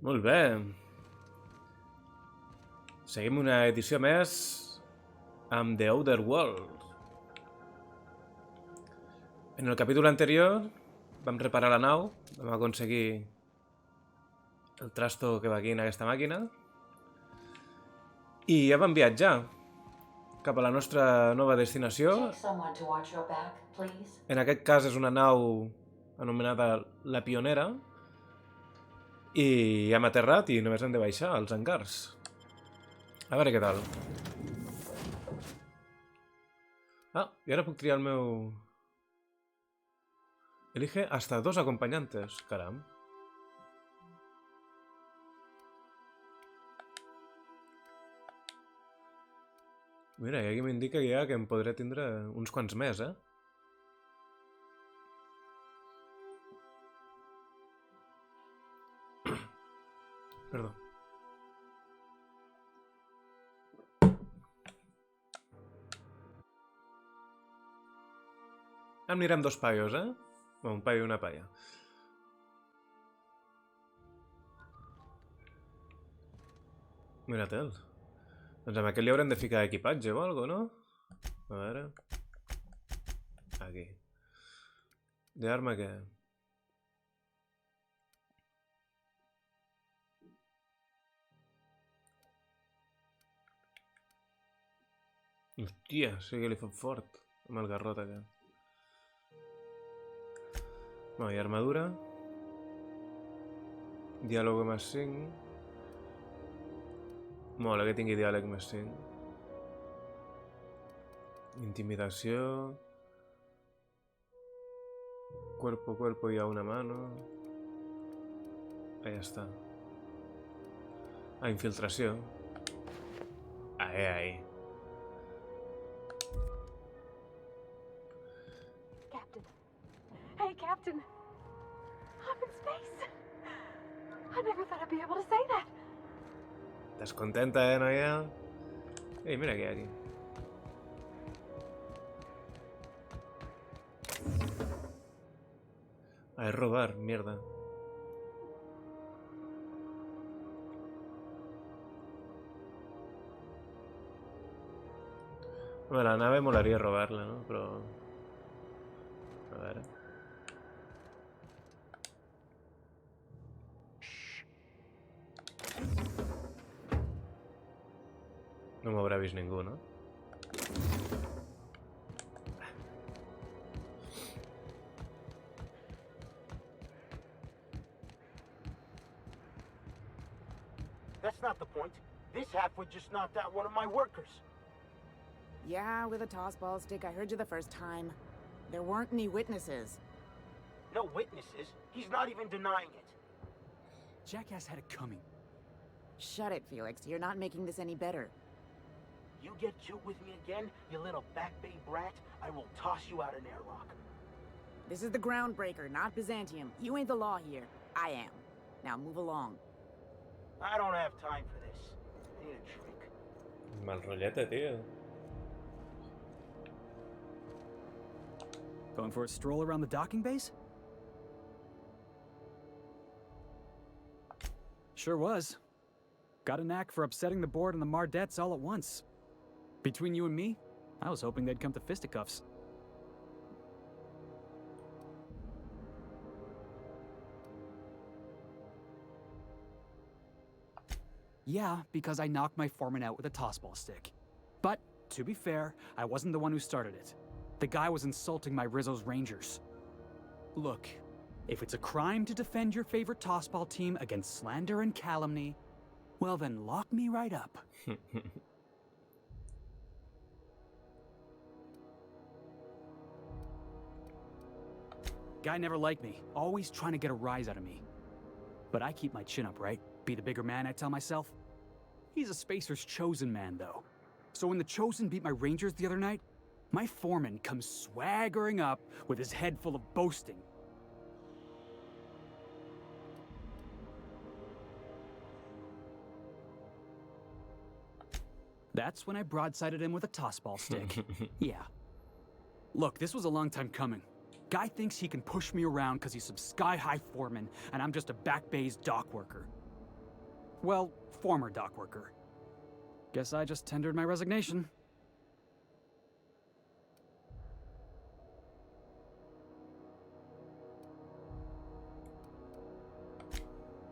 Molt bé. Seguim una edició més amb The Other World. En el capítol anterior vam reparar la nau, vam aconseguir el trasto que va aquí en aquesta màquina i ja vam viatjar cap a la nostra nova destinació. En aquest cas és una nau anomenada la Pionera i hem aterrat i només hem de baixar als hangars. A veure què tal. Ah, i ara puc triar el meu... Elige hasta 2 acompañantes. Caram. Mira, i aquí m'indica ja que em podré tindre uns quants més, Perdó. Anirem 2 paios, Un paio i una paia. Mira te'l. Doncs amb aquest li haurem de ficar equipatge o alguna cosa, no? A veure... Aquí. D'arma què? Hòstia, sí que li fa fort amb el garrot aquest. No, i armadura. Diàleg més 5. Mola que tingui diàleg més 5. Intimidació. Cuerpo a cuerpo y a una mano. Ahí està. Ah, infiltració. Ahí. Hey, Captain. I'm in space. I never thought I'd be able to say that. ¿Estás contenta, noia? Ei, mira què hi ha aquí. Ah, és robar, mierda. Bueno, la nave molaria robar-la, no? Però... A veure... No m'haurà vist ningú, no? That's not the point. This halfwit just knocked out one of my workers. Yeah, with a toss-ball stick. I heard you the first time. There weren't any witnesses. No witnesses? He's not even denying it. Jackass had it coming. Shut it, Felix. You're not making this any better. You get cute with me again, you little back bay brat, I will toss you out an airlock. This is the Groundbreaker, not Byzantium. You ain't the law here. I am. Now move along. I don't have time for this. I need a drink. Mal rollete, tío. Going for a stroll around the docking base? Sure was. Got a knack for upsetting the board and the Mardettes all at once. Between you and me, I was hoping they'd come to fisticuffs. Yeah, because I knocked my foreman out with a tossball stick. But, to be fair, I wasn't the one who started it. The guy was insulting my Rizzo's Rangers. Look, if it's a crime to defend your favorite tossball team against slander and calumny, well then lock me right up. Guy never liked me, always trying to get a rise out of me. But I keep my chin up, right? Be the bigger man, I tell myself. He's a Spacer's chosen man, though. So when the Chosen beat my Rangers the other night, my foreman comes swaggering up with his head full of boasting. That's when I broadsided him with a tossball stick. Yeah. Look, this was a long time coming. Guy thinks he can push me around because he's some sky-high foreman, and I'm just a back bay's dock worker. Well, former dock worker. Guess I just tendered my resignation.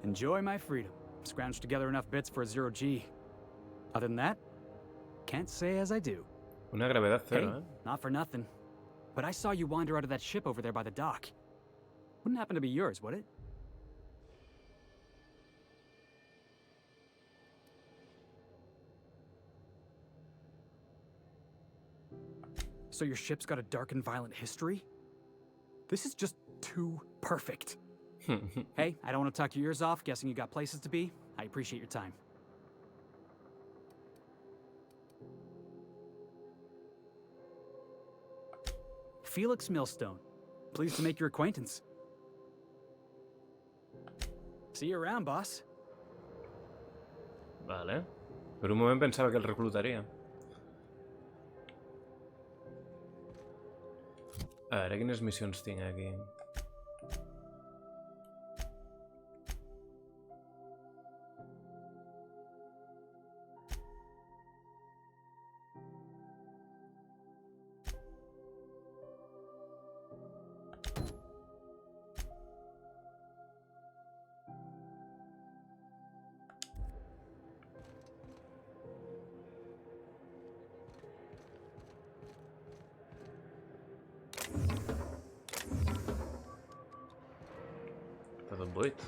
Enjoy my freedom. Scrounged together enough bits for a 0G. Other than that, can't say as I do. Una gravedad Hey, cero, ¿eh? not for nothing. But I saw you wander out of that ship over there by the dock. Wouldn't happen to be yours, would it? So your ship's got a dark and violent history? This is just too perfect. Hey, I don't want to talk your ears off, guessing you got places to be. I appreciate your time. Felix Millstone. Pleased to make your acquaintance. See you around, boss. Vale. Per un moment pensava que el reclutaria. A veure, quines missions tinc aquí? Està tot buit.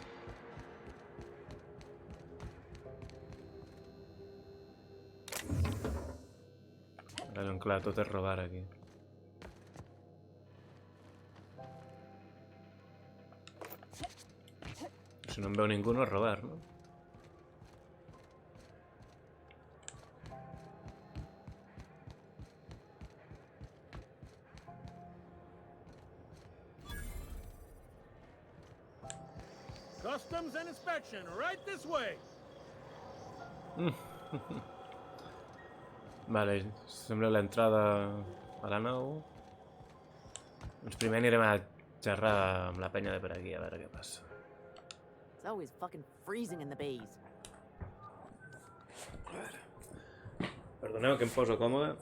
Ara, clar, tot és robar aquí. Si no em veu ningú no és robar, no? Customs and inspection, right this way. Vale, sembla l'entrada a la nau. Doncs primer anirem a xerrar amb la penya de per aquí, a veure què passa. It's always fucking freezing in the bays. A veure. Perdoneu que em poso còmode.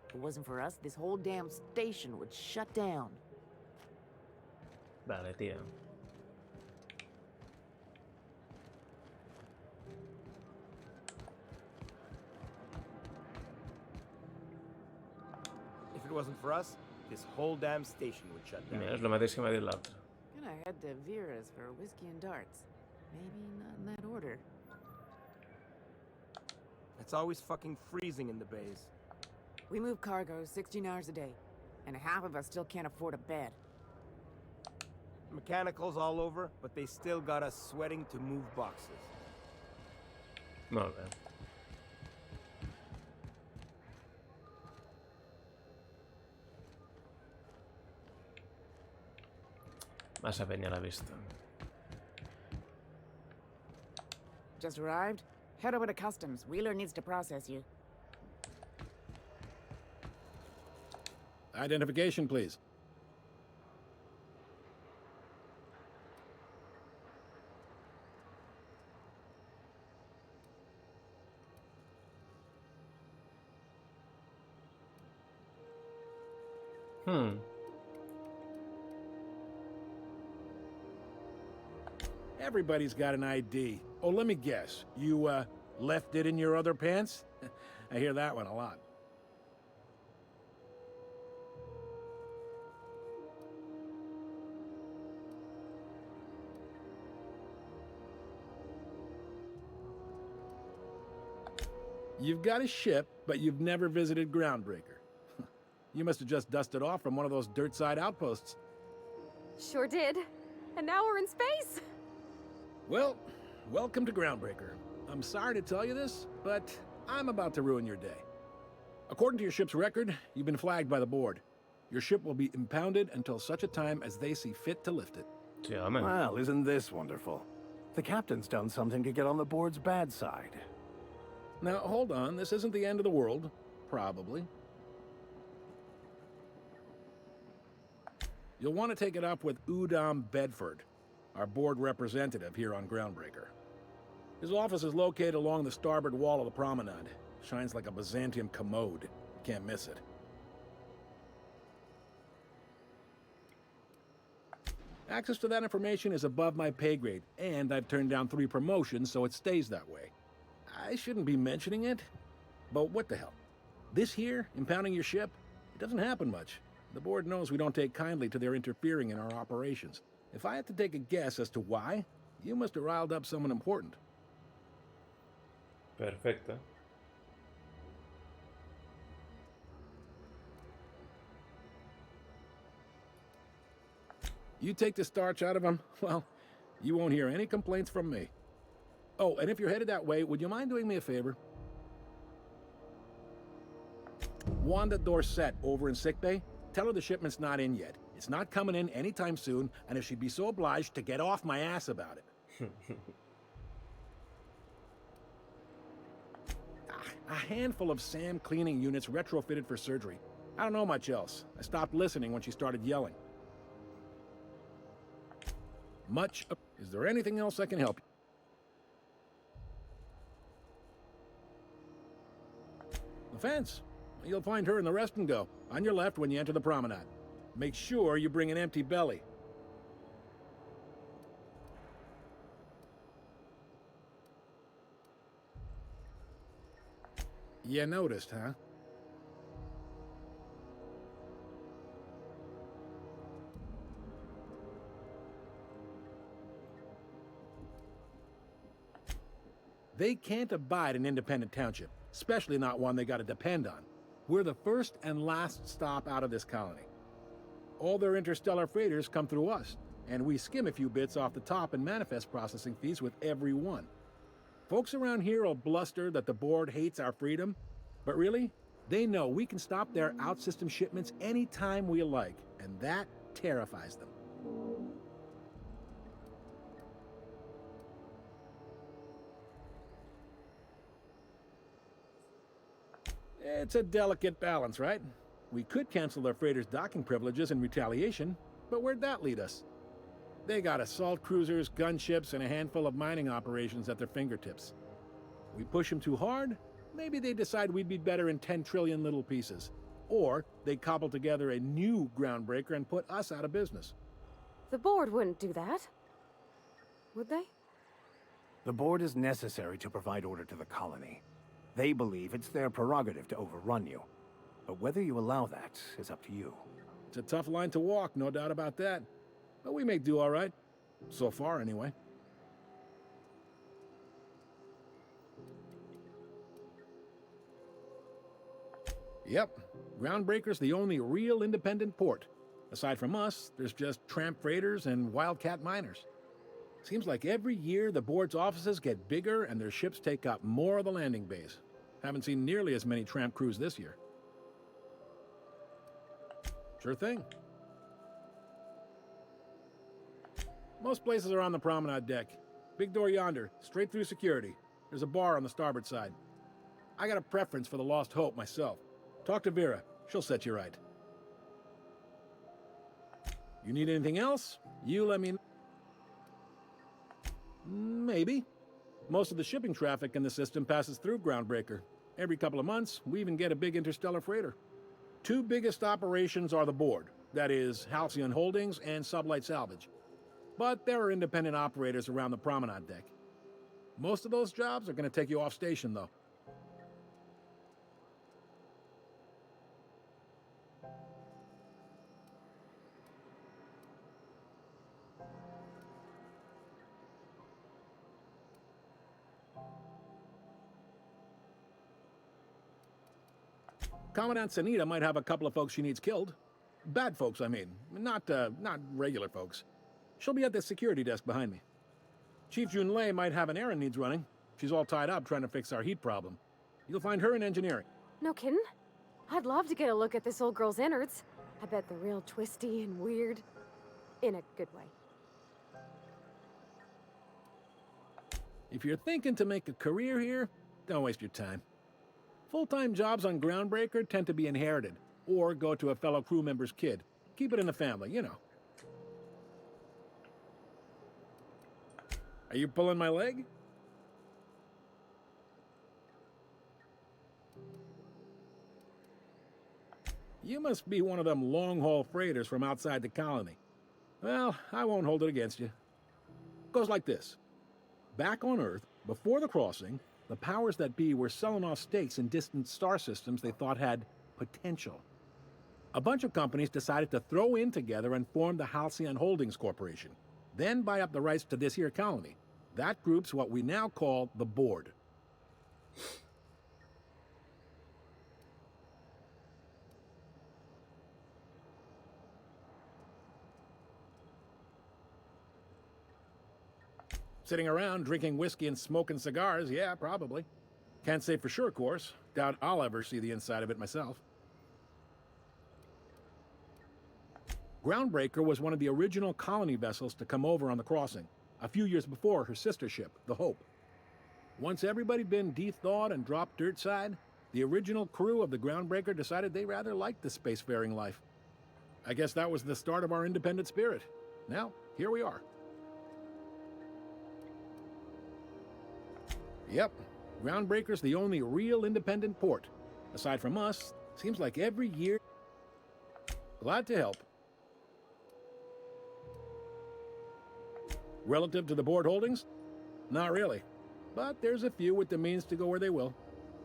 If it wasn't for us, this whole damn station would shut down. Vale, tia. If it wasn't for us, this whole damn station would shut down. Mira, és el mateix que m'ha dit l'altre. Gonna head to Vera's for whiskey and darts. Maybe not in that order. It's always fucking freezing in the bays. We move cargo 16 hours a day, and half of us still can't afford a bed. Mechanicals all over, but they still got us sweating to move boxes. Molt bé. Massa penya a la vista. Just arrived? Head over to customs. Wheeler needs to process you. Identification, please. Everybody's got an ID. Oh, let me guess. You, left it in your other pants? I hear that one a lot. You've got a ship, but you've never visited Groundbreaker. You must have just dusted off from one of those dirt-side outposts. Sure did. And now we're in space. Well, welcome to Groundbreaker. I'm sorry to tell you this, but I'm about to ruin your day. According to your ship's record, you've been flagged by the board. Your ship will be impounded until such a time as they see fit to lift it. Sí, home. Well, isn't this wonderful? The captain's done something to get on the board's bad side. Now, hold on. This isn't the end of the world. Probably. You'll want to take it up with Udom Bedford, our board representative here on Groundbreaker. His office is located along the starboard wall of the promenade. Shines like a Byzantium commode. Can't miss it. Access to that information is above my pay grade, and I've turned down 3 promotions, so it stays that way. I shouldn't be mentioning it, but what the hell? This here, impounding your ship, it doesn't happen much. The board knows we don't take kindly to their interfering in our operations. If I had to take a guess as to why, you must have riled up someone important. Perfecto. You take the starch out of them, well, you won't hear any complaints from me. Oh, and if you're headed that way, would you mind doing me a favor? Wanda Dorset over in sickbay, tell her the shipment's not in yet. It's not coming in anytime soon, and if she'd be so obliged to get off my ass about it. A handful of SAM cleaning units retrofitted for surgery. I don't know much else. I stopped listening when she started yelling. Is there anything else I can help you? The fence. You'll find her in the rest and go, on your left when you enter the promenade. Make sure you bring an empty belly. You noticed, huh? They can't abide an independent township, especially not one they gotta depend on. We're the first and last stop out of this colony. All their interstellar freighters come through us, and we skim a few bits off the top in manifest processing fees with every one. Folks around here will bluster that the board hates our freedom, but really, they know we can stop their out-system shipments anytime we like, and that terrifies them. It's a delicate balance, right? We could cancel their freighters' docking privileges in retaliation, but where'd that lead us? They got assault cruisers, gunships, and a handful of mining operations at their fingertips. We push them too hard, maybe they decide we'd be better in 10 trillion little pieces. Or they cobble together a new groundbreaker and put us out of business. The board wouldn't do that. Would they? The board is necessary to provide order to the colony. They believe it's their prerogative to overrun you. But whether you allow that is up to you. It's a tough line to walk, no doubt about that. But we may do all right. So far, anyway. Yep, Groundbreaker's the only real independent port. Aside from us, there's just tramp freighters and wildcat miners. Seems like every year the board's offices get bigger and their ships take up more of the landing bays. Haven't seen nearly as many tramp crews this year. Sure thing. Most places are on the promenade deck. Big door yonder, straight through security. There's a bar on the starboard side. I got a preference for the Lost Hope myself. Talk to Vera. She'll set you right. You need anything else? You let me know. Maybe. Most of the shipping traffic in the system passes through Groundbreaker. Every couple of months, we even get a big interstellar freighter. 2 biggest operations are the board. That is, Halcyon Holdings and Sublight Salvage. But there are independent operators around the promenade deck. Most of those jobs are going to take you off station, though. Commandant Sanita might have a couple of folks she needs killed. Bad folks, I mean. Not regular folks. She'll be at the security desk behind me. Chief Junlei might have an errand needs running. She's all tied up trying to fix our heat problem. You'll find her in engineering. No kidding? I'd love to get a look at this old girl's innards. I bet they're real twisty and weird. In a good way. If you're thinking to make a career here, don't waste your time. Full-time jobs on Groundbreaker tend to be inherited, or go to a fellow crew member's kid. Keep it in the family, you know. Are you pulling my leg? You must be one of them long-haul freighters from outside the colony. Well, I won't hold it against you. Goes like this. Back on Earth, before the crossing, the powers that be were selling off stakes in distant star systems they thought had potential. A bunch of companies decided to throw in together and form the Halcyon Holdings Corporation, then buy up the rights to this here colony. That group's what we now call the Board. Sitting around drinking whiskey and smoking cigars, yeah, probably. Can't say for sure, of course. Doubt I'll ever see the inside of it myself. Groundbreaker was one of the original colony vessels to come over on the crossing, a few years before her sister ship, the Hope. Once everybody'd been de-thawed and dropped dirt side, the original crew of the Groundbreaker decided they rather liked the spacefaring life. I guess that was the start of our independent spirit. Now, here we are. Yep, Groundbreaker's the only real independent port. Aside from us, seems like every year... Glad to help. Relative to the Board holdings? Not really. But there's a few with the means to go where they will.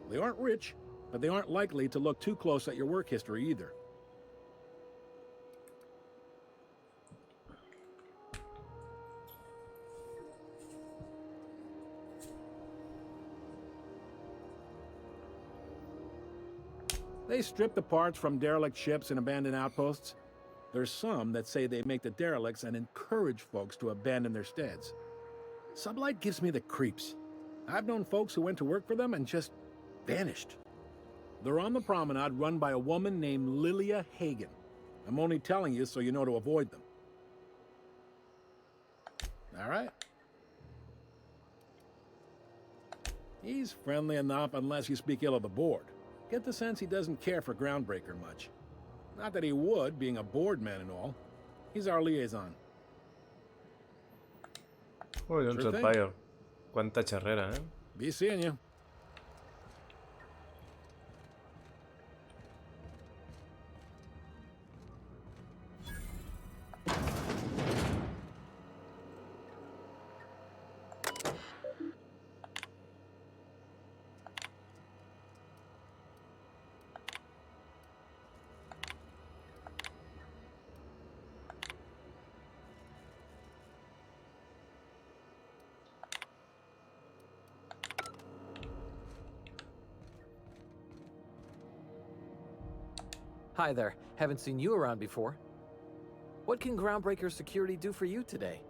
They aren't rich, but they aren't likely to look too close at your work history either. They strip the parts from derelict ships and abandoned outposts. There's some that say they make the derelicts and encourage folks to abandon their steads. Sublight gives me the creeps. I've known folks who went to work for them and just vanished. They're on the promenade run by a woman named Lilia Hagen. I'm only telling you so you know to avoid them. All right. He's friendly enough unless you speak ill of the Board. Get the sense he doesn't care for Groundbreaker much. Not that he would, being a Board man and all. He's our liaison. Uy, un Sure thing. Payo. Cuánta charrera, eh. Be seeing you. Hi there. Haven't seen you around before. What can Groundbreaker Security do for you today?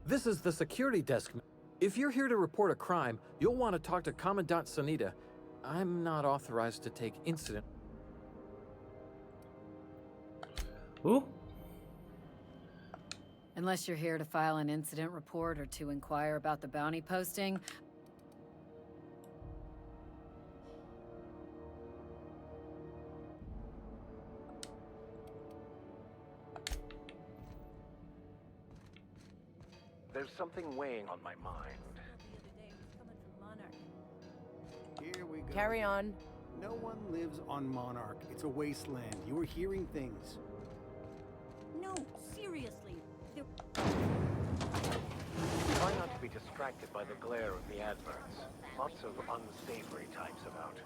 This is the security desk. If you're here to report a crime, you'll want to talk to Commandant Sanita. I'm not authorized to take incident. Uh. Unless you're here to file an incident report or to inquire about the bounty posting. There's something weighing on my mind. Here we go. Carry on. No one lives on Monarch. It's a wasteland. You are hearing things. No, seriously. Try not to be distracted by the glare of the adverts. Lots of unsavory types about.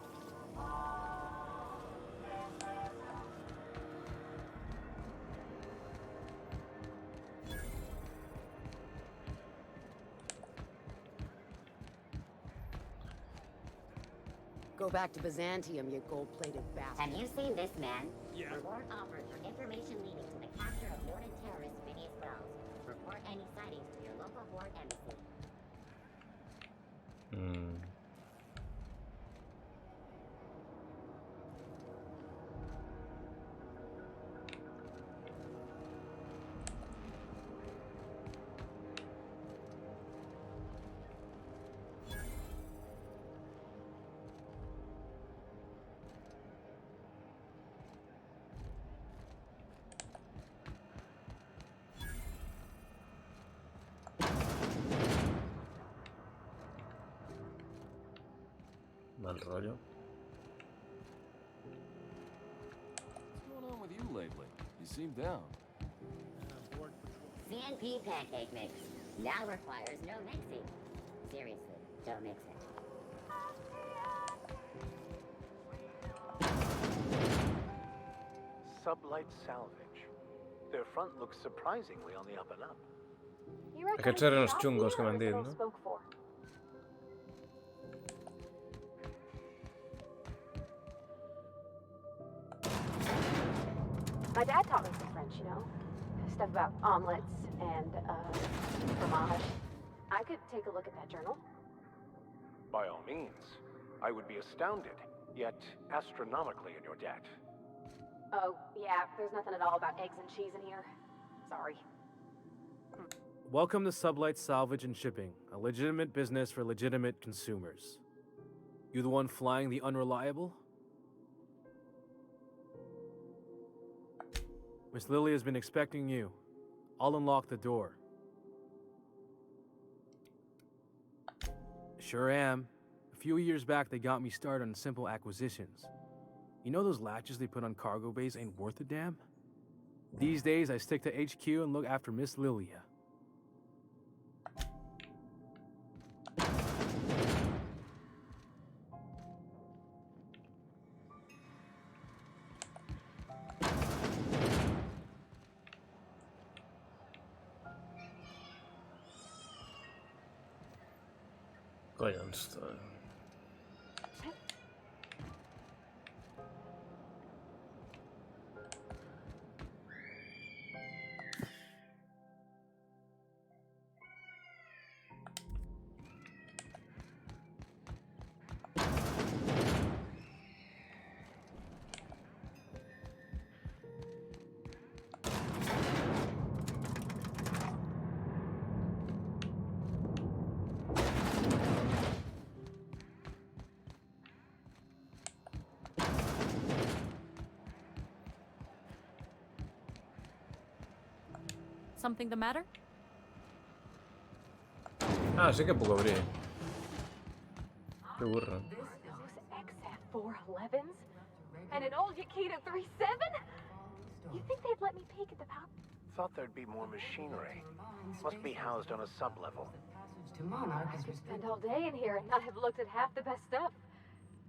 Go back to Byzantium, you gold-plated bastard. Have you seen this man? Yeah. Reward offered for information leading to the capture of noted terrorist Phineas Wells. Report any sightings to your local board embassy. Mal rollo. What's going on with you lately? You seem down. CNP pancake mix now requires no mixing. Seriously, don't mix it. Sublight salvage. Their front looks surprisingly on the up and up. Aquests eren els xungos que m'han dit, no? My dad taught me some French, you know? Stuff about omelets and, fromage. I could take a look at that journal. By all means. I would be astounded, yet astronomically in your debt. Oh, yeah, there's nothing at all about eggs and cheese in here. Sorry. Welcome to Sublight Salvage and Shipping, a legitimate business for legitimate consumers. You the one flying the unreliable? Miss Lily has been expecting you. I'll unlock the door. Sure am. A few years back, they got me started on simple acquisitions. You know those latches they put on cargo bays ain't worth a damn? These days, I stick to HQ and look after Miss Lilia. Collons. Something the matter? Ah, sí que puc obrir. Que burro. Those XF411s? And an old Yakita 37? You think they'd let me peek at the power? Thought there'd be more machinery. Must be housed on a sub-level. I could spend all day in here and not have looked at half the best stuff.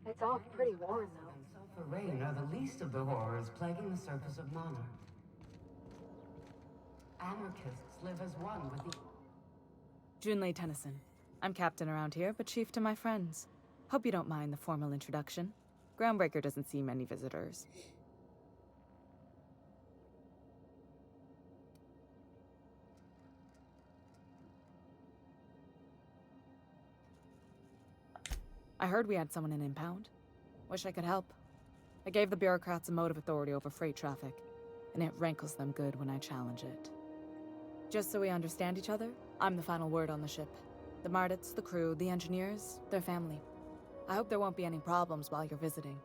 It's all pretty worn, though. Rain are the least of the horrors plaguing the surface of Monarch. Anarchists live as one with the... Junlei Tennyson. I'm captain around here, but chief to my friends. Hope you don't mind the formal introduction. Groundbreaker doesn't see many visitors. I heard we had someone in impound. Wish I could help. I gave the bureaucrats a motive authority over freight traffic, and it rankles them good when I challenge it. Just so we understand each other, I'm the final word on the ship. The Mardits, the crew, the engineers, their family. I hope there won't be any problems while you're visiting.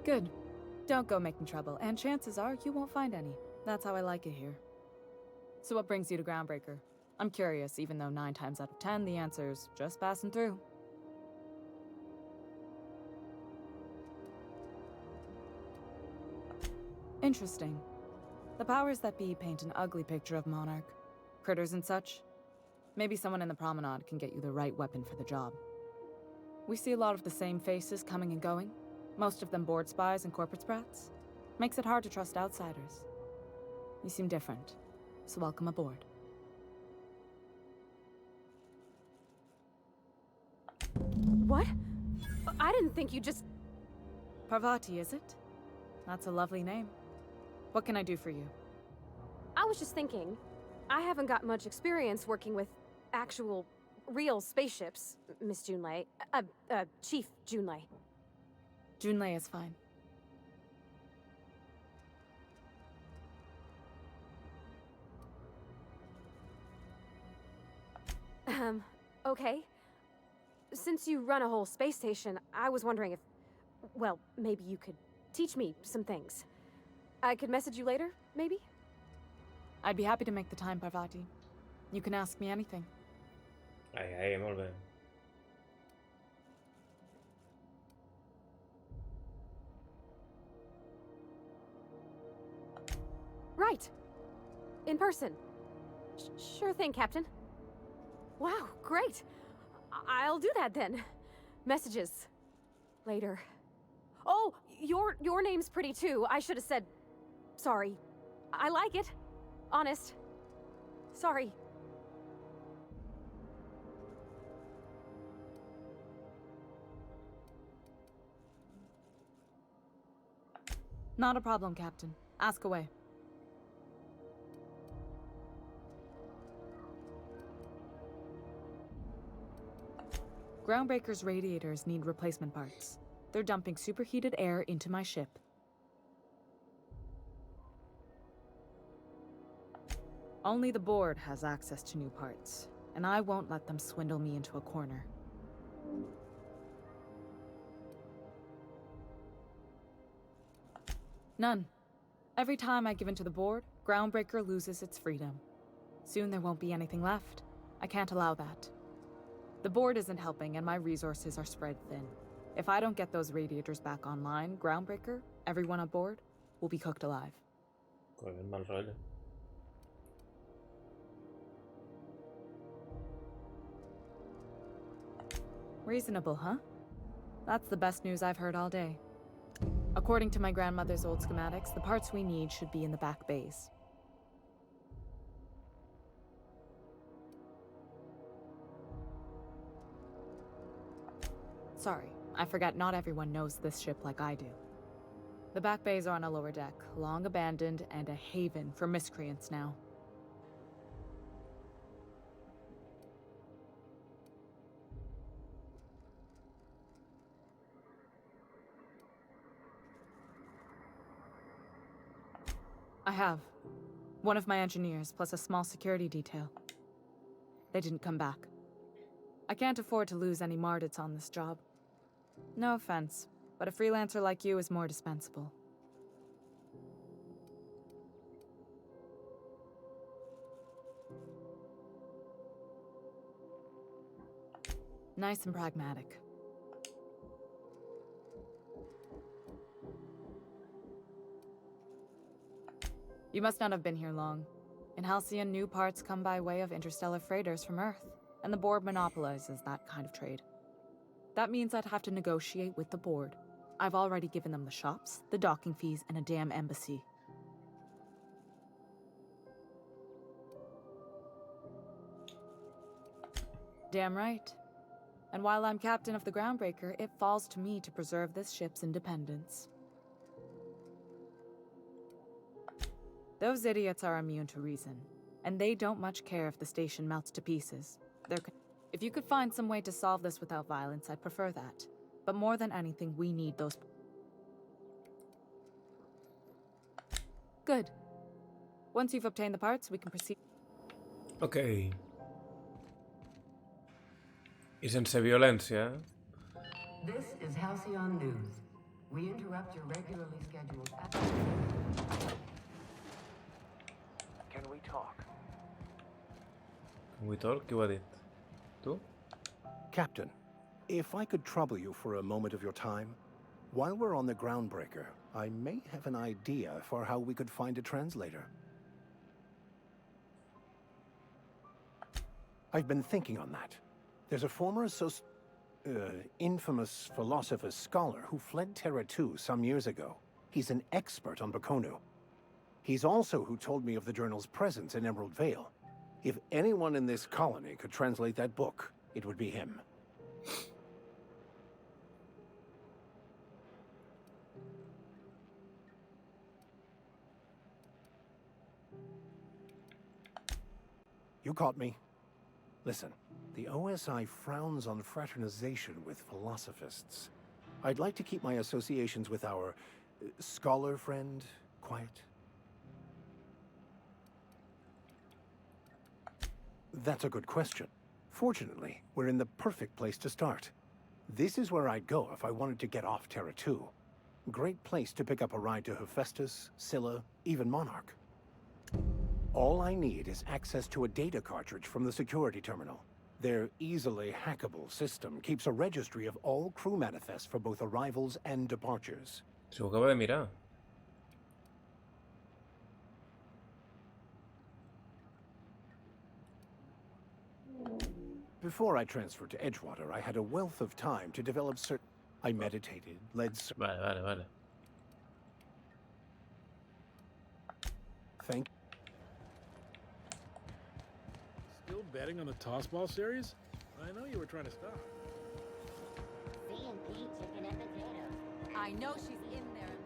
Good. Don't go making trouble, and chances are you won't find any. That's how I like it here. So what brings you to Groundbreaker? I'm curious, even though 9 times out of 10 the answer's just passing through. Interesting. The powers that be paint an ugly picture of Monarch. Critters and such. Maybe someone in the promenade can get you the right weapon for the job. We see a lot of the same faces coming and going. Most of them board spies and corporate sprats. Makes it hard to trust outsiders. You seem different, so welcome aboard. What? I didn't think you just... Parvati, is it? That's a lovely name. What can I do for you? I was just thinking, I haven't got much experience working with actual, real spaceships, Miss Junlei. Chief Junlei. Junlei is fine. Okay. Since you run a whole space station, I was wondering if... Well, maybe you could teach me some things. I could message you later, maybe? I'd be happy to make the time, Parvati. You can ask me anything. Ai, molt bé. Right. In person. Sure thing, Captain. Wow, great. I'll do that then. Messages. Later. Oh, your name's pretty too. I should have said... Sorry. I like it. Honest. Sorry. Not a problem, Captain. Ask away. Groundbreaker's radiators need replacement parts. They're dumping superheated air into my ship. Only the board has access to new parts, and I won't let them swindle me into a corner. None. Every time I give in to the board, Groundbreaker loses its freedom. Soon there won't be anything left. I can't allow that. The board isn't helping, and my resources are spread thin. If I don't get those radiators back online, Groundbreaker, everyone aboard, will be cooked alive. Mal rotllo. Reasonable, huh? That's the best news I've heard all day. According to my grandmother's old schematics, the parts we need should be in the back bays. Sorry, I forgot not everyone knows this ship like I do. The back bays are on a lower deck, long abandoned and a haven for miscreants now. I have. One of my engineers, plus a small security detail. They didn't come back. I can't afford to lose any Mardits on this job. No offense, but a freelancer like you is more dispensable. Nice and pragmatic. You must not have been here long. In Halcyon, new parts come by way of interstellar freighters from Earth, and the board monopolizes that kind of trade. That means I'd have to negotiate with the board. I've already given them the shops, the docking fees, and a damn embassy. Damn right. And while I'm captain of the Groundbreaker, it falls to me to preserve this ship's independence. Those idiots are immune to reason, and they don't much care if the station melts to pieces. If you could find some way to solve this without violence, I'd prefer that. But more than anything, we need those... Good. Once you've obtained the parts, we can proceed... Ok. I sense violència. This is Halcyon News. We interrupt your regularly scheduled... Can we talk? Can we talk? Qui ho ha dit? Tu? Captain, if I could trouble you for a moment of your time, while we're on the Groundbreaker, I may have an idea for how we could find a translator. I've been thinking on that. There's a former infamous philosopher scholar who fled Terra 2 some years ago. He's an expert on Bakonu. He's also who told me of the journal's presence in Emerald Vale. If anyone in this colony could translate that book, it would be him. You caught me. Listen, the OSI frowns on fraternization with philosophists. I'd like to keep my associations with our scholar friend quiet. That's a good question. Fortunately, we're in the perfect place to start. This is where I'd go if I wanted to get off Terra 2. Great place to pick up a ride to Hephaestus, Scylla, even Monarch. All I need is access to a data cartridge from the security terminal. Their easily hackable system keeps a registry of all crew manifests for both arrivals and departures. Se lo acabo de mirar. Before I transferred to Edgewater, I had a wealth of time to develop certain... I meditated, led... Vale. Thank... Still betting on the tossball series? I know you were trying to stop. C&P chicken and potatoes. I know she's in there.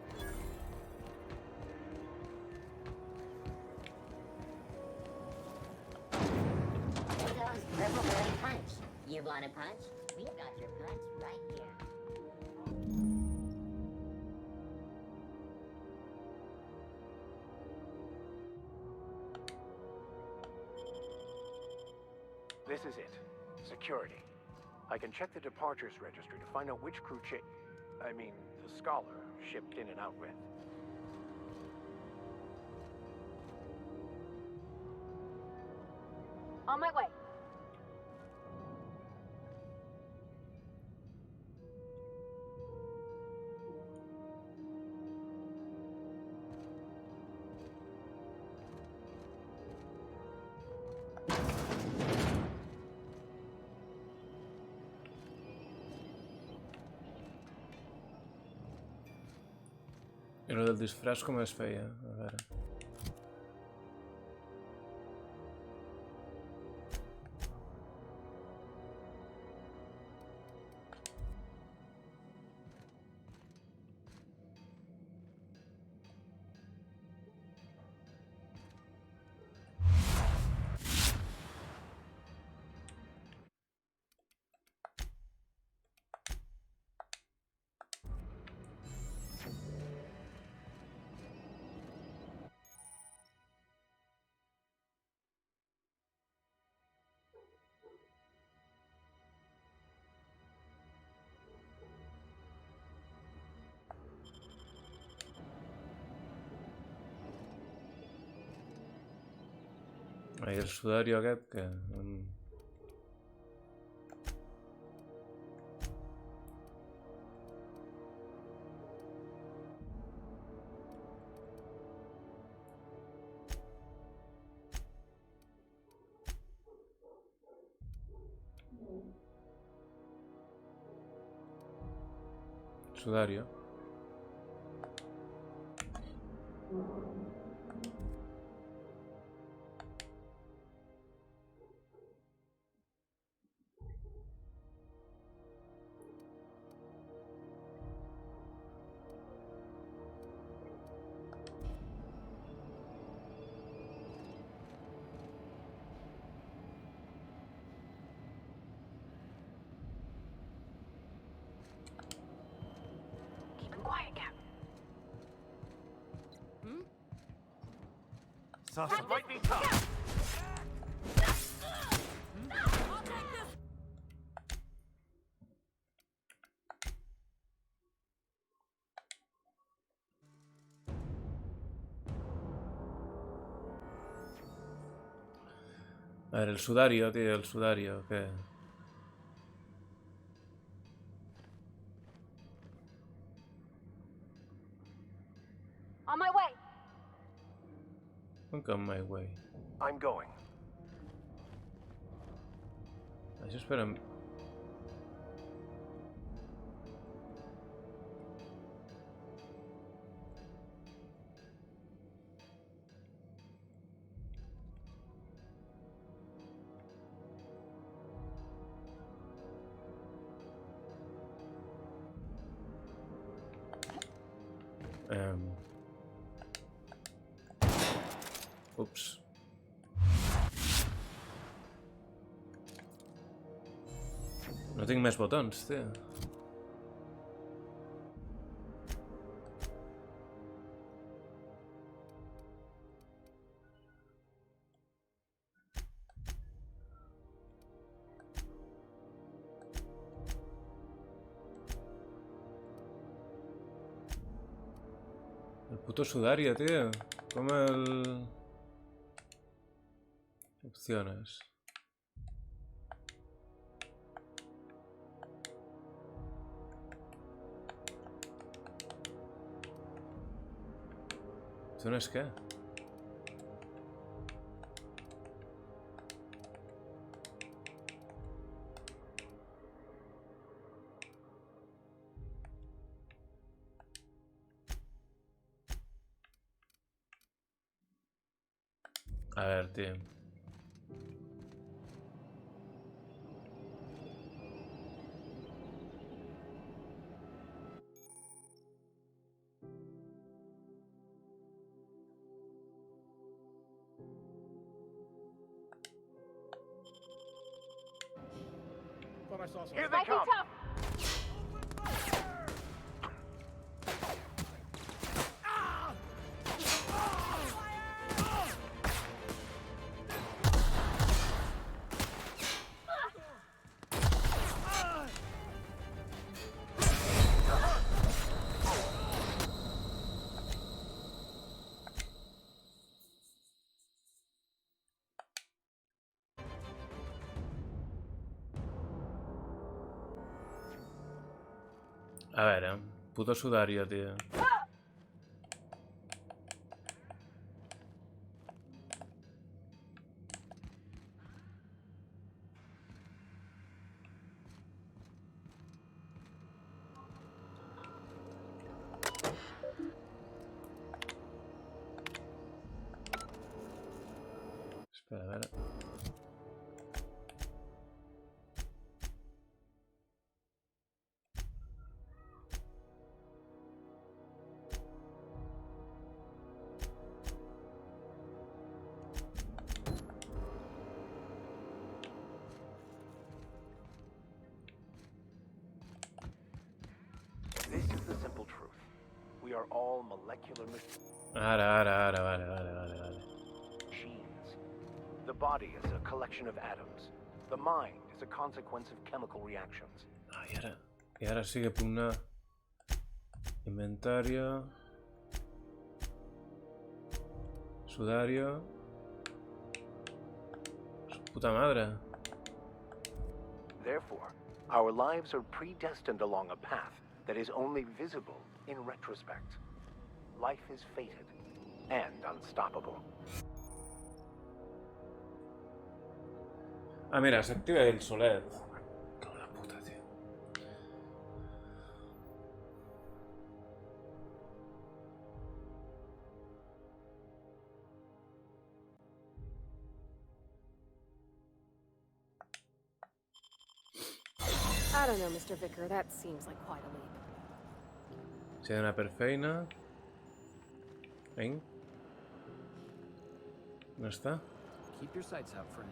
Those purple berry punch. You want a punch? We've got your punch right here. This is it. Security. I can check the departures registry to find out which crew the scholar shipped in and out with. On my way. I lo del disfraç com es feia? A veure. I el sudari aquest que... Sudario. It might be tough. A ver, el sudario, tío, el sudario, ¿qué? On my way. Nunca on my way. I'm going. Això espera... Ups. No tinc més botons, tio. Puto sudario, tío. Como el... Opciones. ¿Opciones qué? A ver, tío. Thought I saw something. Here they come. A ver, puto sudario, tío. Espera, a ver. This is the simple truth. We are all molecular Ahora, vale. machines. The body is a collection of atoms. The mind is a consequence of chemical reactions. Ah, y ahora sigue pugna. Inventario. Sudario. Su puta madre. Therefore, our lives are predestined along a path that is only visible in retrospect. Life is fated and unstoppable. Ah, mira, se activa el solet. Cago en la puta, tío. I don't know, Mr. Vicar. That seems like quite a leap. Si hay una perfeina. Ven. ¿No está? Keep your sights out, friend.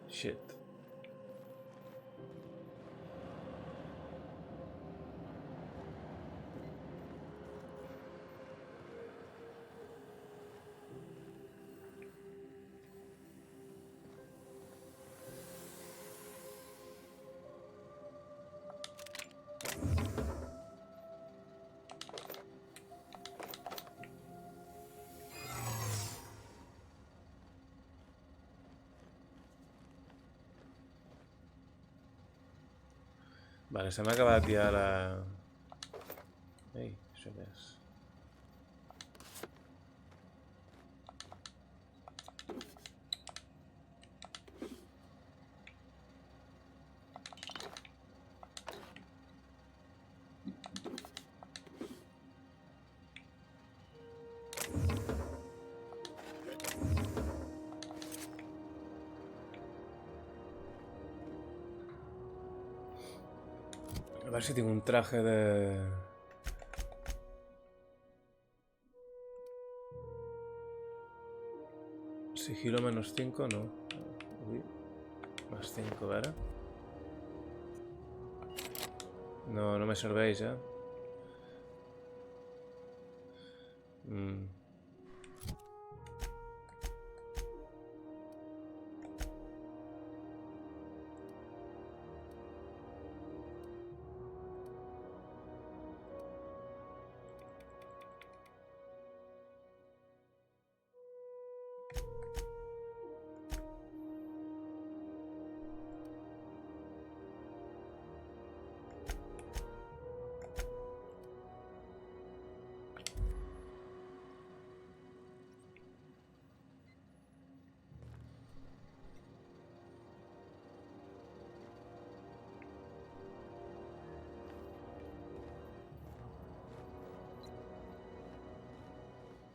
Shit. Vale, se me acaba de tirar la... Ei, això què és? A ver si tengo un traje de... Sigilo -5, no. Uy. +5, ¿verdad? No, no me serveix, eh?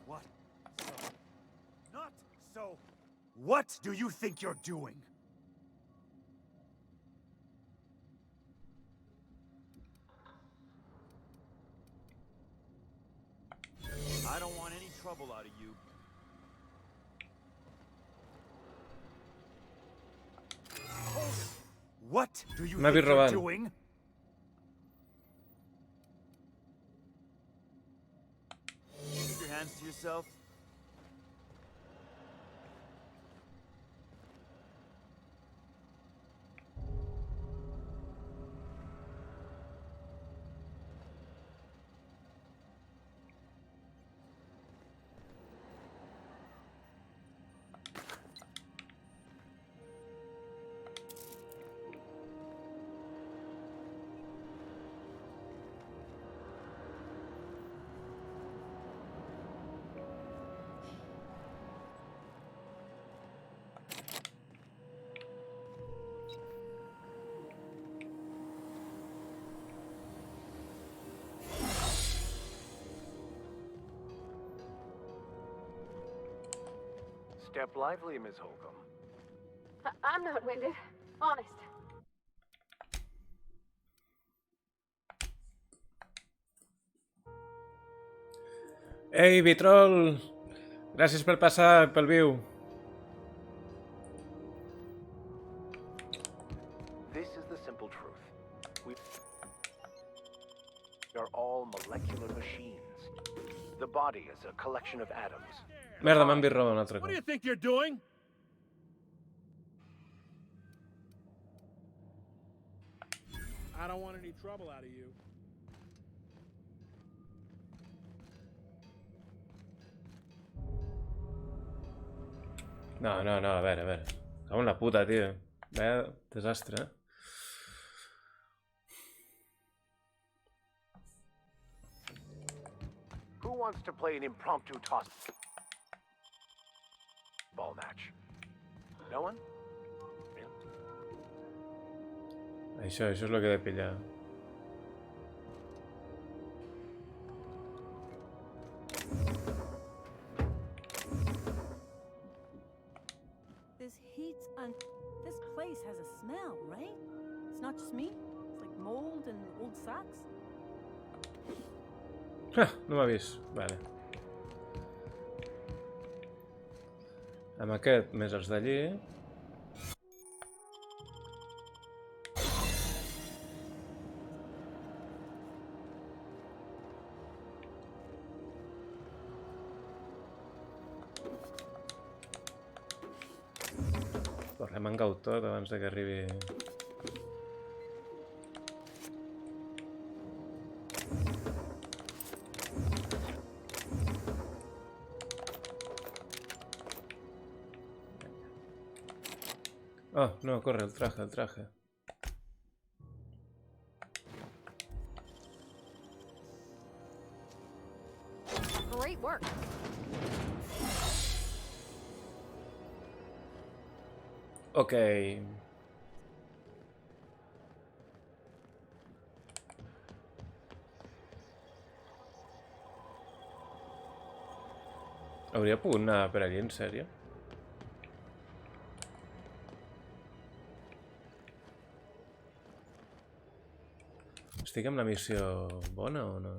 What? So? Not so. What do you think you're doing? I don't want any trouble out of you. What do you Me think habéis you're robado. doing? Keep your hands to yourself. Step lively, Miss Holcomb. I'm not winded. Honest. Ei, Vitrol! Gràcies pel passat, pel viu. This is the simple truth. We are all molecular machines. The body is a collection of atoms. Merda, m'han vist robar un altre What do cop. you think you're doing? I don't want any trouble out of you. No, a veure. Cago en la puta, tio. Vaya desastre, eh? Who wants to play an impromptu toss ball match? No one? Això és el que he de pillar. This heat's this place has a smell, right? It's not just me. It's like mold and old socks. Ah, no m'ha vist. Vale. Amb aquest, més els d'allí. Però remengau tot abans de que arribi... Oh, no, corre, el traje. Great work. Ok. Hauria pogut anar per allí, en sèrio? Estic amb la missió bona o no?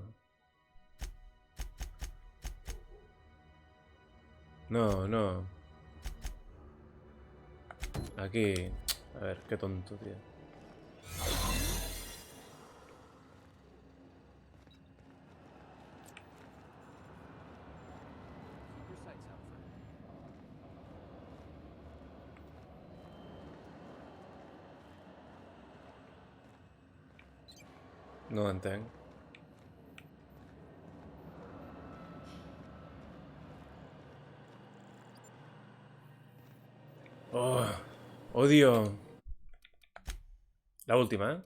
No. Aquí... A ver, qué tonto, tío. No ho entenc. Oh, odio. La última, ¿eh?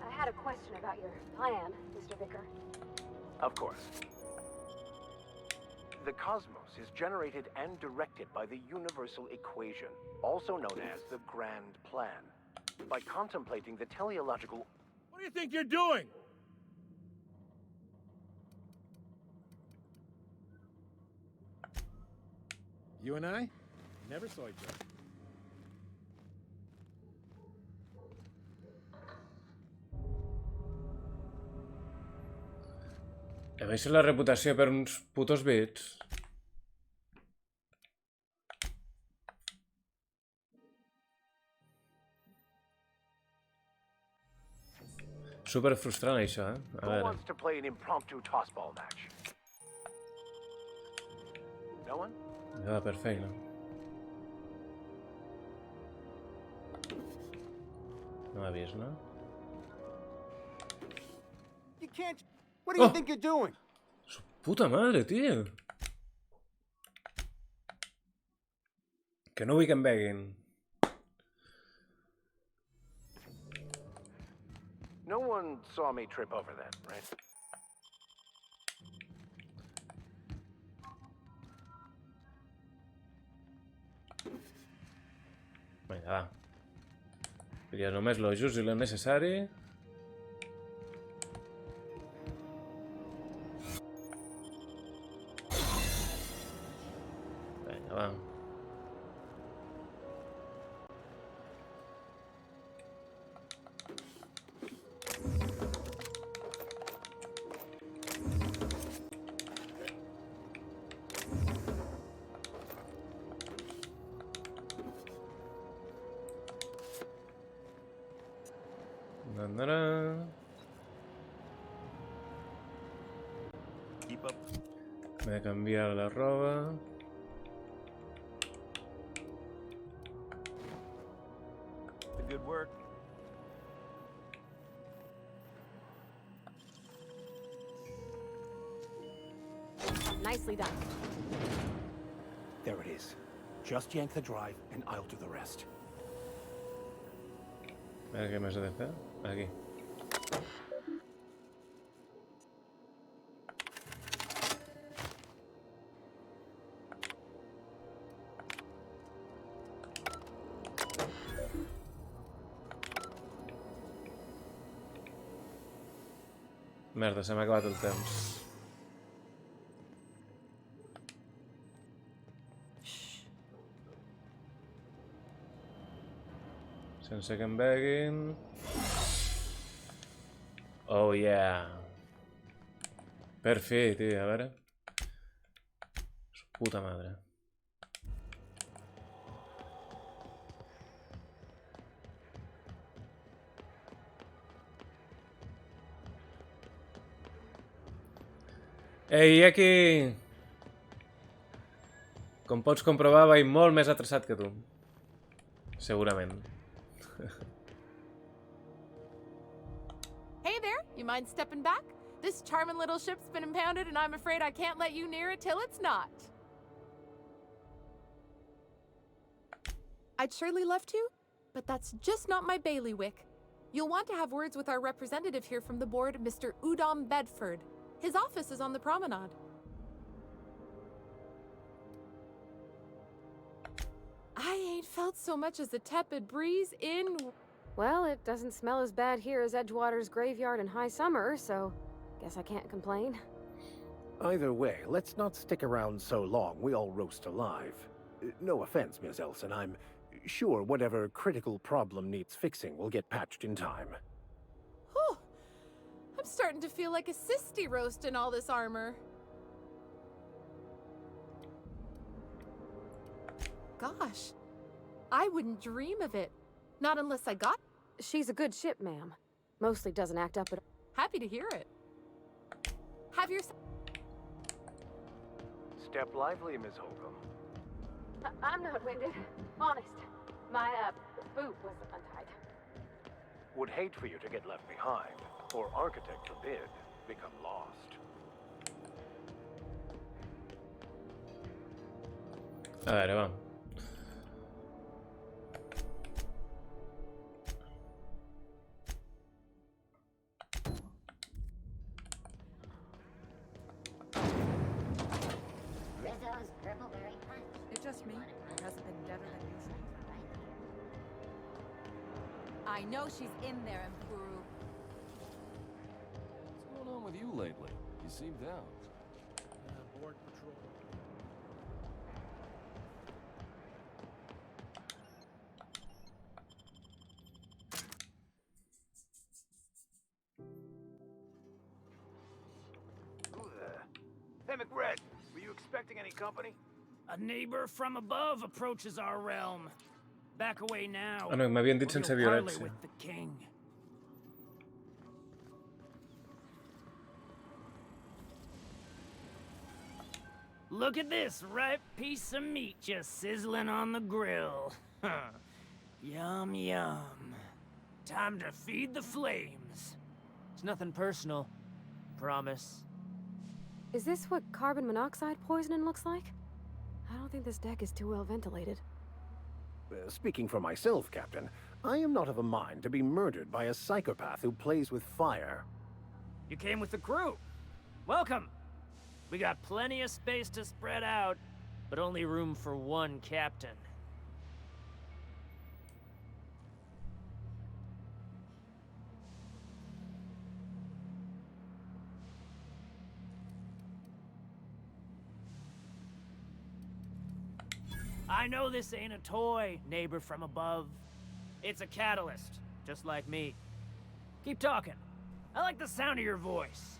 I had a question about your plan, Mr. Vicar. Of course. The cosmos is generated and directed by the universal equation, also known as the Grand Plan. By contemplating the teleological... What do you think you're doing? You and I never saw each other. Em baixo la reputació per uns putos bits. Super frustrant això, eh? A Who veure. wants to play an impromptu tossball match? No one? Ja, per feina. No m'ha vist, no? You can't. What do you Oh! think you're doing? Puta madre, tio! Que no vull que em veguin. No one saw me trip over that, right? Vinga, va. Fiquia només lo just i lo necessari. Vinga, va. Keep up. M'he de canviar la roba. The good work. Nicely done. There it is. Just yank the drive and I'll do the rest. A veure què més he de fer. Aquí. Merda, se m'ha acabat el temps. Sense que em veguin. Oh yeah. Per fi, tio, a veure. Su puta madre. Ei, aquí! Com pots comprovar, vaig molt més atrasat que tu. Segurament. Hey there, you mind stepping back? This charming little ship's been impounded and I'm afraid I can't let you near it till it's not. I'd surely love to, but that's just not my bailiwick. You'll want to have words with our representative here from the board, Mr. Udom Bedford. His office is on the promenade. I ain't felt so much as a tepid breeze in... Well, it doesn't smell as bad here as Edgewater's graveyard in high summer, so guess I can't complain. Either way, let's not stick around so long we all roast alive. No offense, Ms. Elson, I'm sure whatever critical problem needs fixing will get patched in time. Whew. I'm starting to feel like a sisty roast in all this armor. Gosh, I wouldn't dream of it. Not unless I got... She's a good ship, ma'am. Mostly doesn't act up at all. Happy to hear it. Have your... Step lively, Ms. Holcomb. I'm not winded. Honest. My, boot was untied. Would hate for you to get left behind, or architect forbid. become lost. A ver, va. Rizzo's purple berry punch. It's just me. It hasn't been deader than usual. I know she's in there, Mpuru. What's going on with you lately? You seem down. Board patrol. Who there? Hey, McRed, were you expecting any company? A neighbor from above approaches our realm. Back away now. Ah, no, m'havien dit or sense you'll parley violència. with the king. Look at this ripe piece of meat just sizzling on the grill. Yum, yum. Time to feed the flames. It's nothing personal. Promise. Is this what carbon monoxide poisoning looks like? I don't think this deck is too well ventilated. Speaking for myself, Captain, I am not of a mind to be murdered by a psychopath who plays with fire. You came with the crew. Welcome. We got plenty of space to spread out, but only room for one captain. I know this ain't a toy, neighbor from above. It's a catalyst, just like me. Keep talking. I like the sound of your voice.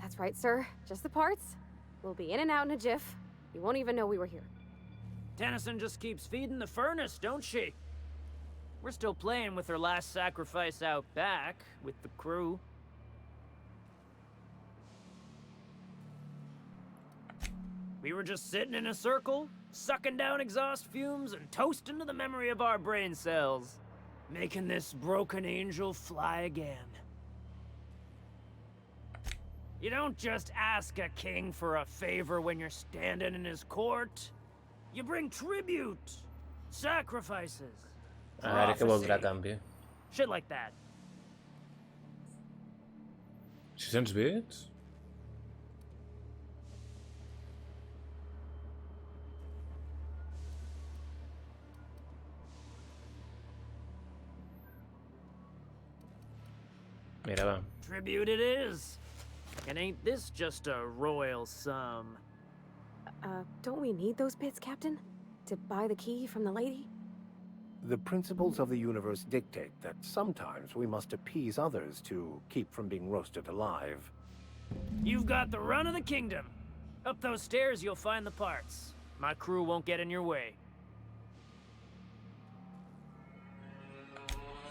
That's right, sir. Just the parts. We'll be in and out in a jiff. You won't even know we were here. Tennyson just keeps feeding the furnace, don't she? We're still playing with her last sacrifice out back, with the crew. We were just sitting in a circle, sucking down exhaust fumes and toasting to the memory of our brain cells, making this broken angel fly again. You don't just ask a king for a favor when you're standing in his court. You bring tribute, sacrifices, A veure què voldrà a prophecy, canvi. shit like that. 600 bits? Mira, va. Tribute it is. And ain't this just a royal sum? Don't we need those bits, Captain? To buy the key from the lady? The principles of the universe dictate that sometimes we must appease others to keep from being roasted alive. You've got the run of the kingdom. Up those stairs, you'll find the parts. My crew won't get in your way.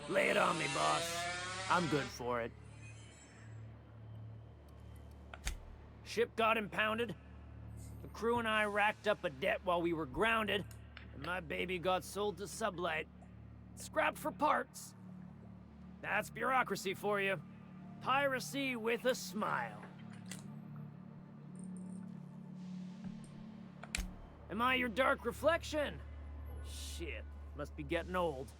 Lay it on me, boss. I'm good for it. Ship got impounded. The crew and I racked up a debt while we were grounded, and my baby got sold to Sublight. Scrapped for parts. That's bureaucracy for you. Piracy with a smile. Am I your dark reflection? Shit, must be getting old.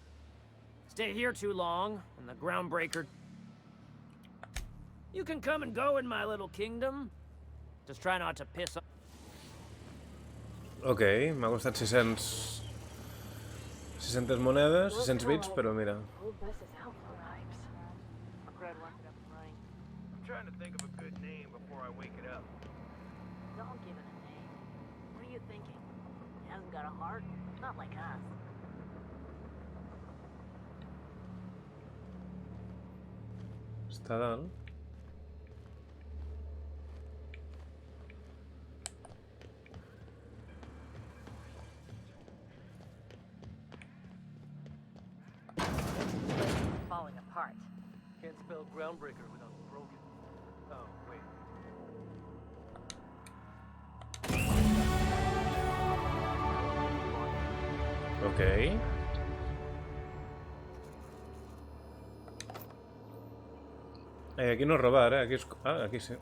Stay here too long, and the groundbreaker... You can come and go in my little kingdom. Just try not to piss off... Ok, m'ha costat 600 monedes, 600 bits, però mira. I'm trying to think of a good name before I wake it up. Don't give it a name. What are you thinking? It hasn't got a heart? Not like us. Està dalt. Falling apart. Can't spell groundbreaker without broken. Oh, wait. Ok. Aquí no és robar, aquí és... Ah, aquí sí.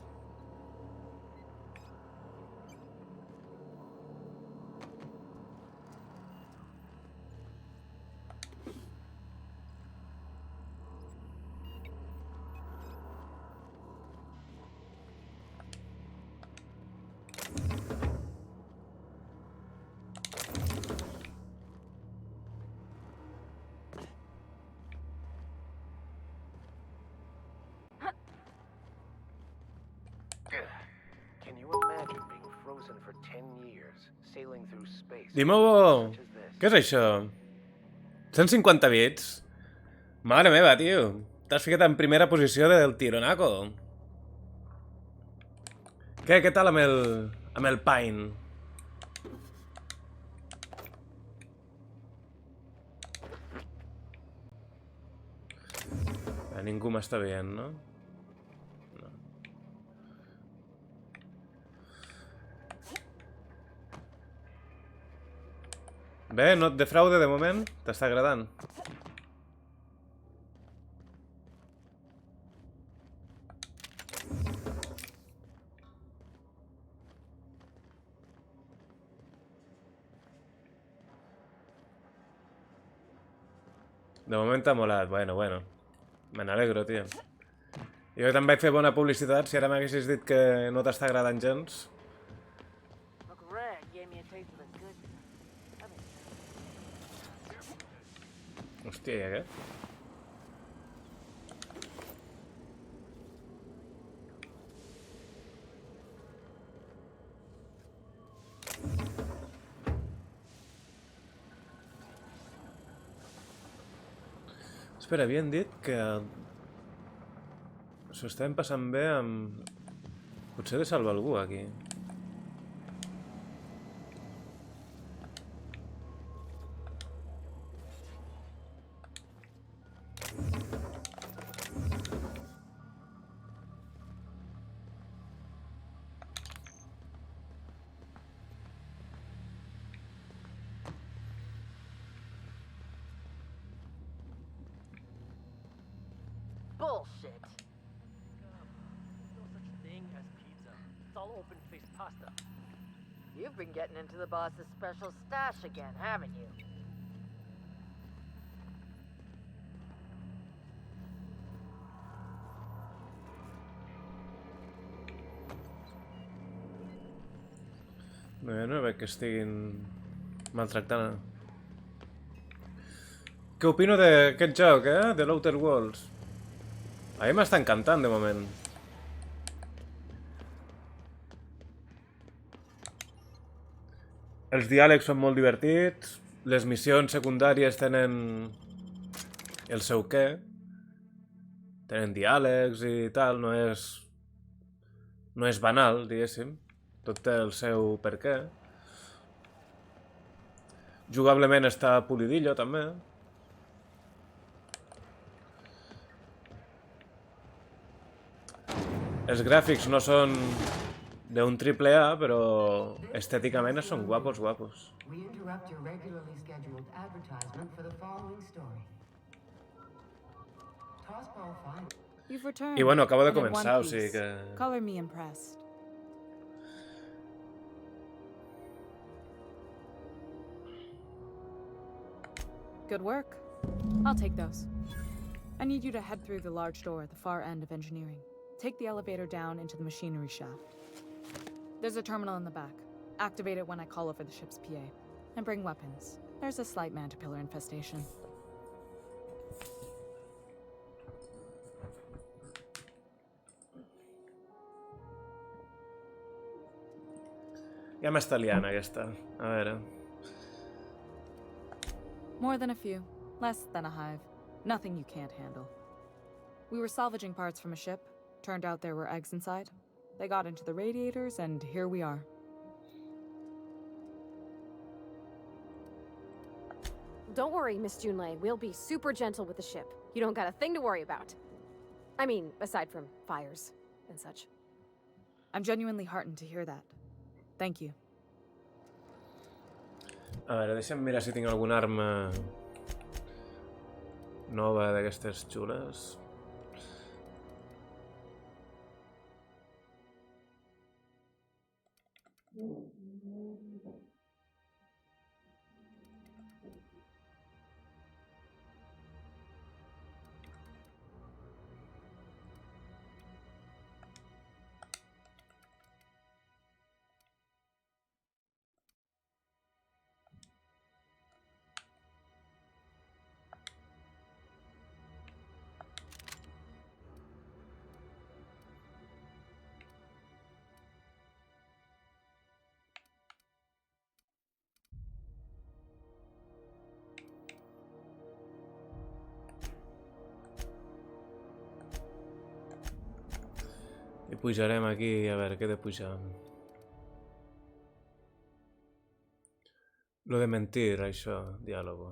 Can you imagine being frozen for 10 years, sailing through space? Dimobo! Què és això? 150 bits? Mare meva, tio. T'has ficat en primera posició del tironaco. Què tal amb el Pine? Ningú m'està veient, no? No. Bé, no et defraude de moment. T'està agradant. De moment t'ha molat. Bueno. Me n'alegro, tio. Jo també vaig fer bona publicitat si ara m'haguessis dit que no t'està agradant gens. Hòstia, i aquest? Espera, havien dit que... S'ho estem passant bé amb... Potser he de salvar algú, aquí. Bullshit. No such thing as pizza. It's all open-faced pasta. You've been getting into the boss's special stash again, haven't you? Bé, no veig que estiguin maltractant. Què opino d'aquest joc, de l'Outer Worlds? A mi m'està encantant, de moment. Els diàlegs són molt divertits, les missions secundàries tenen el seu què. Tenen diàlegs i tal, no és banal, diguéssim. Tot té el seu per què. Jugablement està polidillo, també. Els gràfics no són d'un AAA, però estèticament són guapos. We interrupt your regularly scheduled advertisement for the following story. Tossball 5. You've returned. I bueno, acabo de and in començar, one o sigui piece. que... Color me impressed. Good work. I'll take those. I need you to head through the large door at the far end of engineering. Take the elevator down into the machinery shaft. There's a terminal in the back. Activate it when I call over the ship's PA. And bring weapons. There's a slight mantipillar infestation. Ja m'està liant, aquesta. A veure... More than a few. Less than a hive. Nothing you can't handle. We were salvaging parts from a ship. Turned out there were eggs inside. They got into the radiators, and here we are. Don't worry, Miss Junlei. We'll be super gentle with the ship. You don't got a thing to worry about. I mean, aside from fires and such. I'm genuinely heartened to hear that. Thank you. A veure, deixa'm mirar si tinc alguna arma nova d'aquestes xules. Pujarem aquí, a veure, què he de pujar? Lo de mentir, això, diàlogo.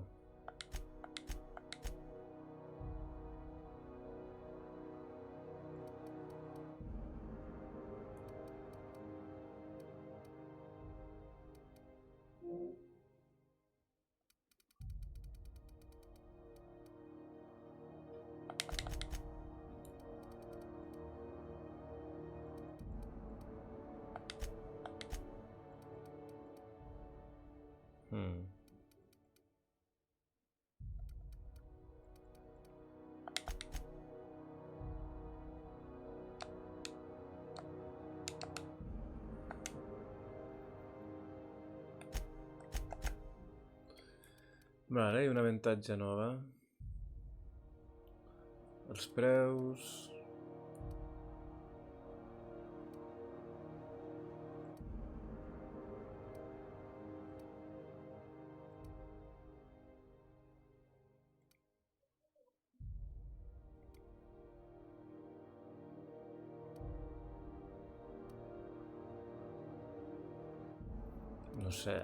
Vale, i un avantatge nova. Els preus... No sé,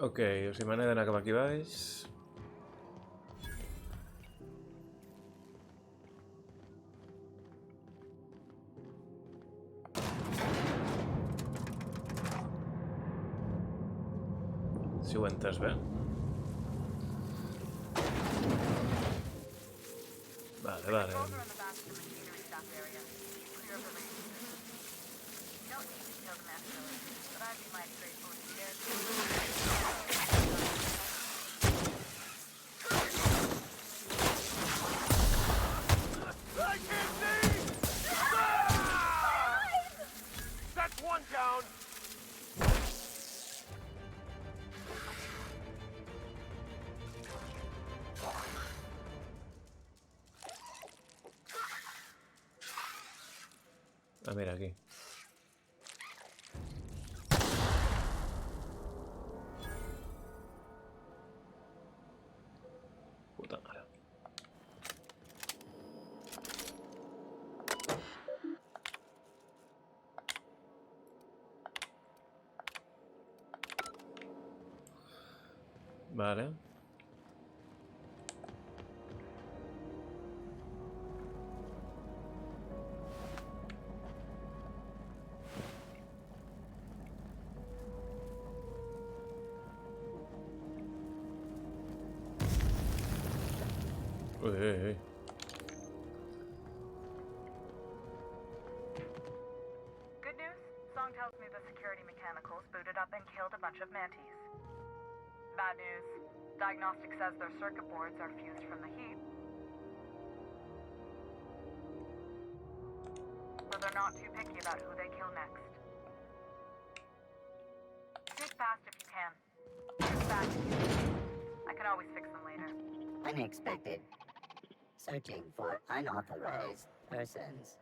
Ok, o sigui, m'he d'anar cap aquí baix. Si ho he entès bé. Vale, vale. Ah, mira, aquí. Puta mare. Vale. Hey. Good news? Song tells me the security mechanicals booted up and killed a bunch of mantis. Bad news. Diagnostic says their circuit boards are fused from the heat. So they're not too picky about who they kill next. Sneak past if you can. Shoot back if you can. I can always fix them later. Unexpected. Searching for unauthorized persons.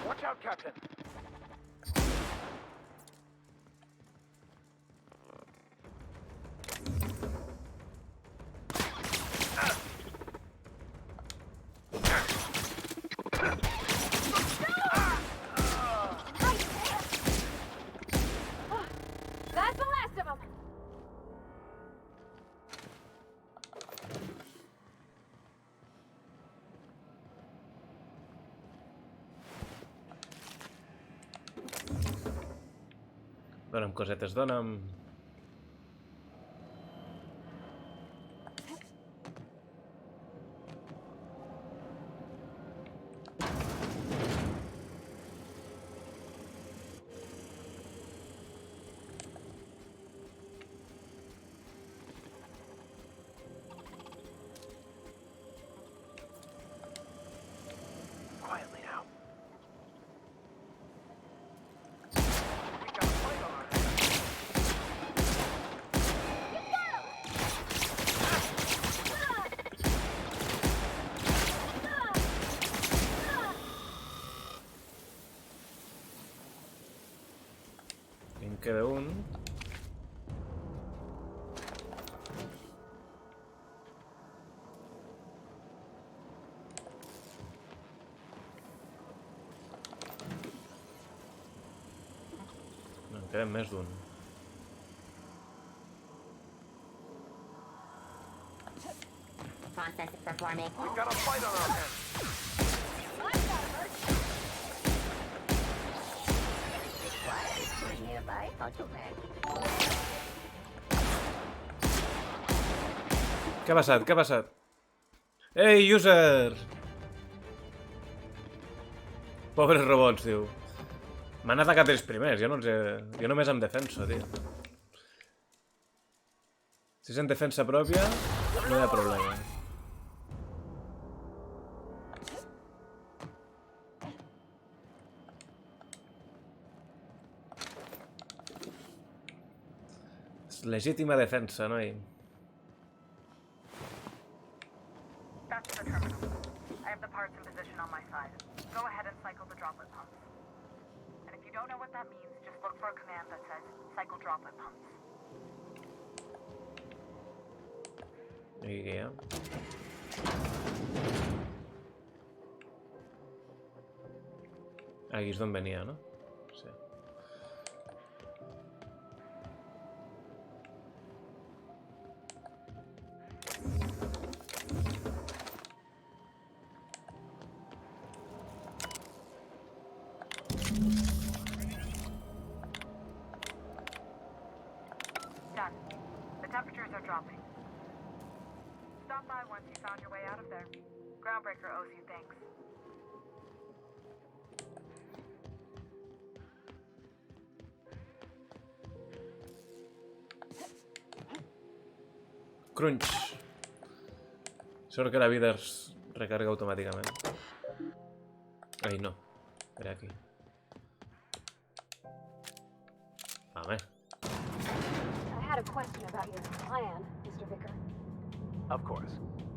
Watch out, Captain! That's the last of them! Dona'm cosetes, dona'm... queden més d'un. Process performing. We've got a fight on our hands. Nearby photoman. Què ha passat? Què ha passat? Ei, user! Pobres robots, diu. M'han atacat ells primers, jo no els he... Jo només em defenso, tio. Si és en defensa pròpia, no hi ha problema. És legítima defensa, noi. That's the terminal. I have the parts in position on my side. Go ahead and cycle the droplet pumps. And if you don't know what that means, just look for a command that says cycle droplet pumps. Yeah. Aquí és d'on venia, no? Sí. Done. The temperatures are dropping. Stop by once you found your way out of there. Groundbreaker owes you thanks. Crunch. Sort que la vida es recarga automàticament. Ai, no. Era aquí. Home. I had a question about your plan, Mr. Vicker. Of course.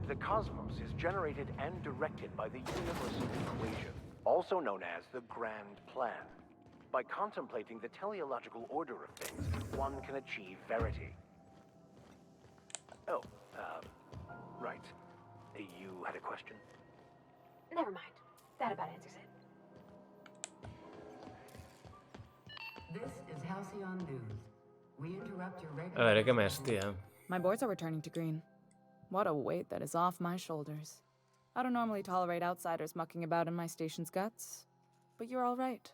The cosmos is generated and directed by the universal equation, also known as the Grand Plan. By contemplating the teleological order of things, one can achieve verity. Oh, right. You had a question? Never mind. That about answers it. This is Halcyon News. We interrupt your A regular... veure, què més, tia? My boards are returning to green. What a weight that is off my shoulders. I don't normally tolerate outsiders mucking about in my station's guts, but you're all right.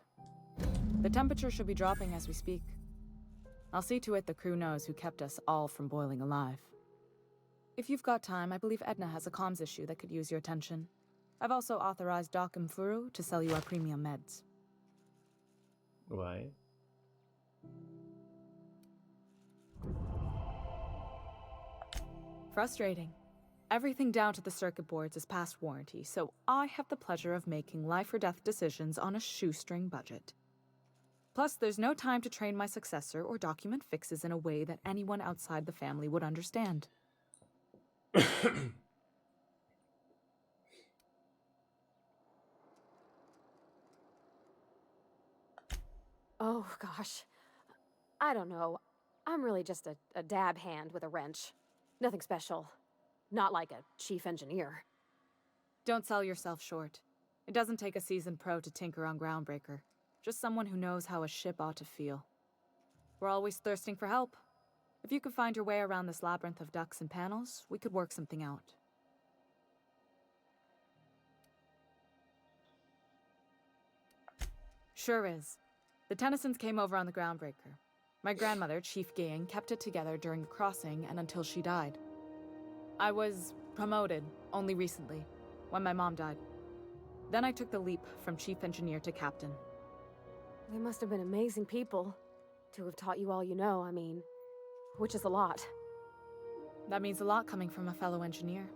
The temperature should be dropping as we speak. I'll see to it the crew knows who kept us all from boiling alive. If you've got time, I believe Edna has a comms issue that could use your attention. I've also authorized Doc and Furu to sell you our premium meds. Guai. Frustrating. Everything down to the circuit boards is past warranty, so I have the pleasure of making life or death decisions on a shoestring budget. Plus, there's no time to train my successor or document fixes in a way that anyone outside the family would understand. Oh, gosh. I don't know. I'm really just a dab hand with a wrench. Nothing special. Not like a chief engineer. Don't sell yourself short. It doesn't take a seasoned pro to tinker on Groundbreaker. Just someone who knows how a ship ought to feel. We're always thirsting for help. If you could find your way around this labyrinth of ducts and panels, we could work something out. Sure is. The Tennysons came over on the Groundbreaker. My grandmother, Chief Gang, kept it together during the crossing and until she died. I was promoted only recently, when my mom died. Then I took the leap from chief engineer to captain. They must have been amazing people to have taught you all you know, I mean, which is a lot. That means a lot coming from a fellow engineer.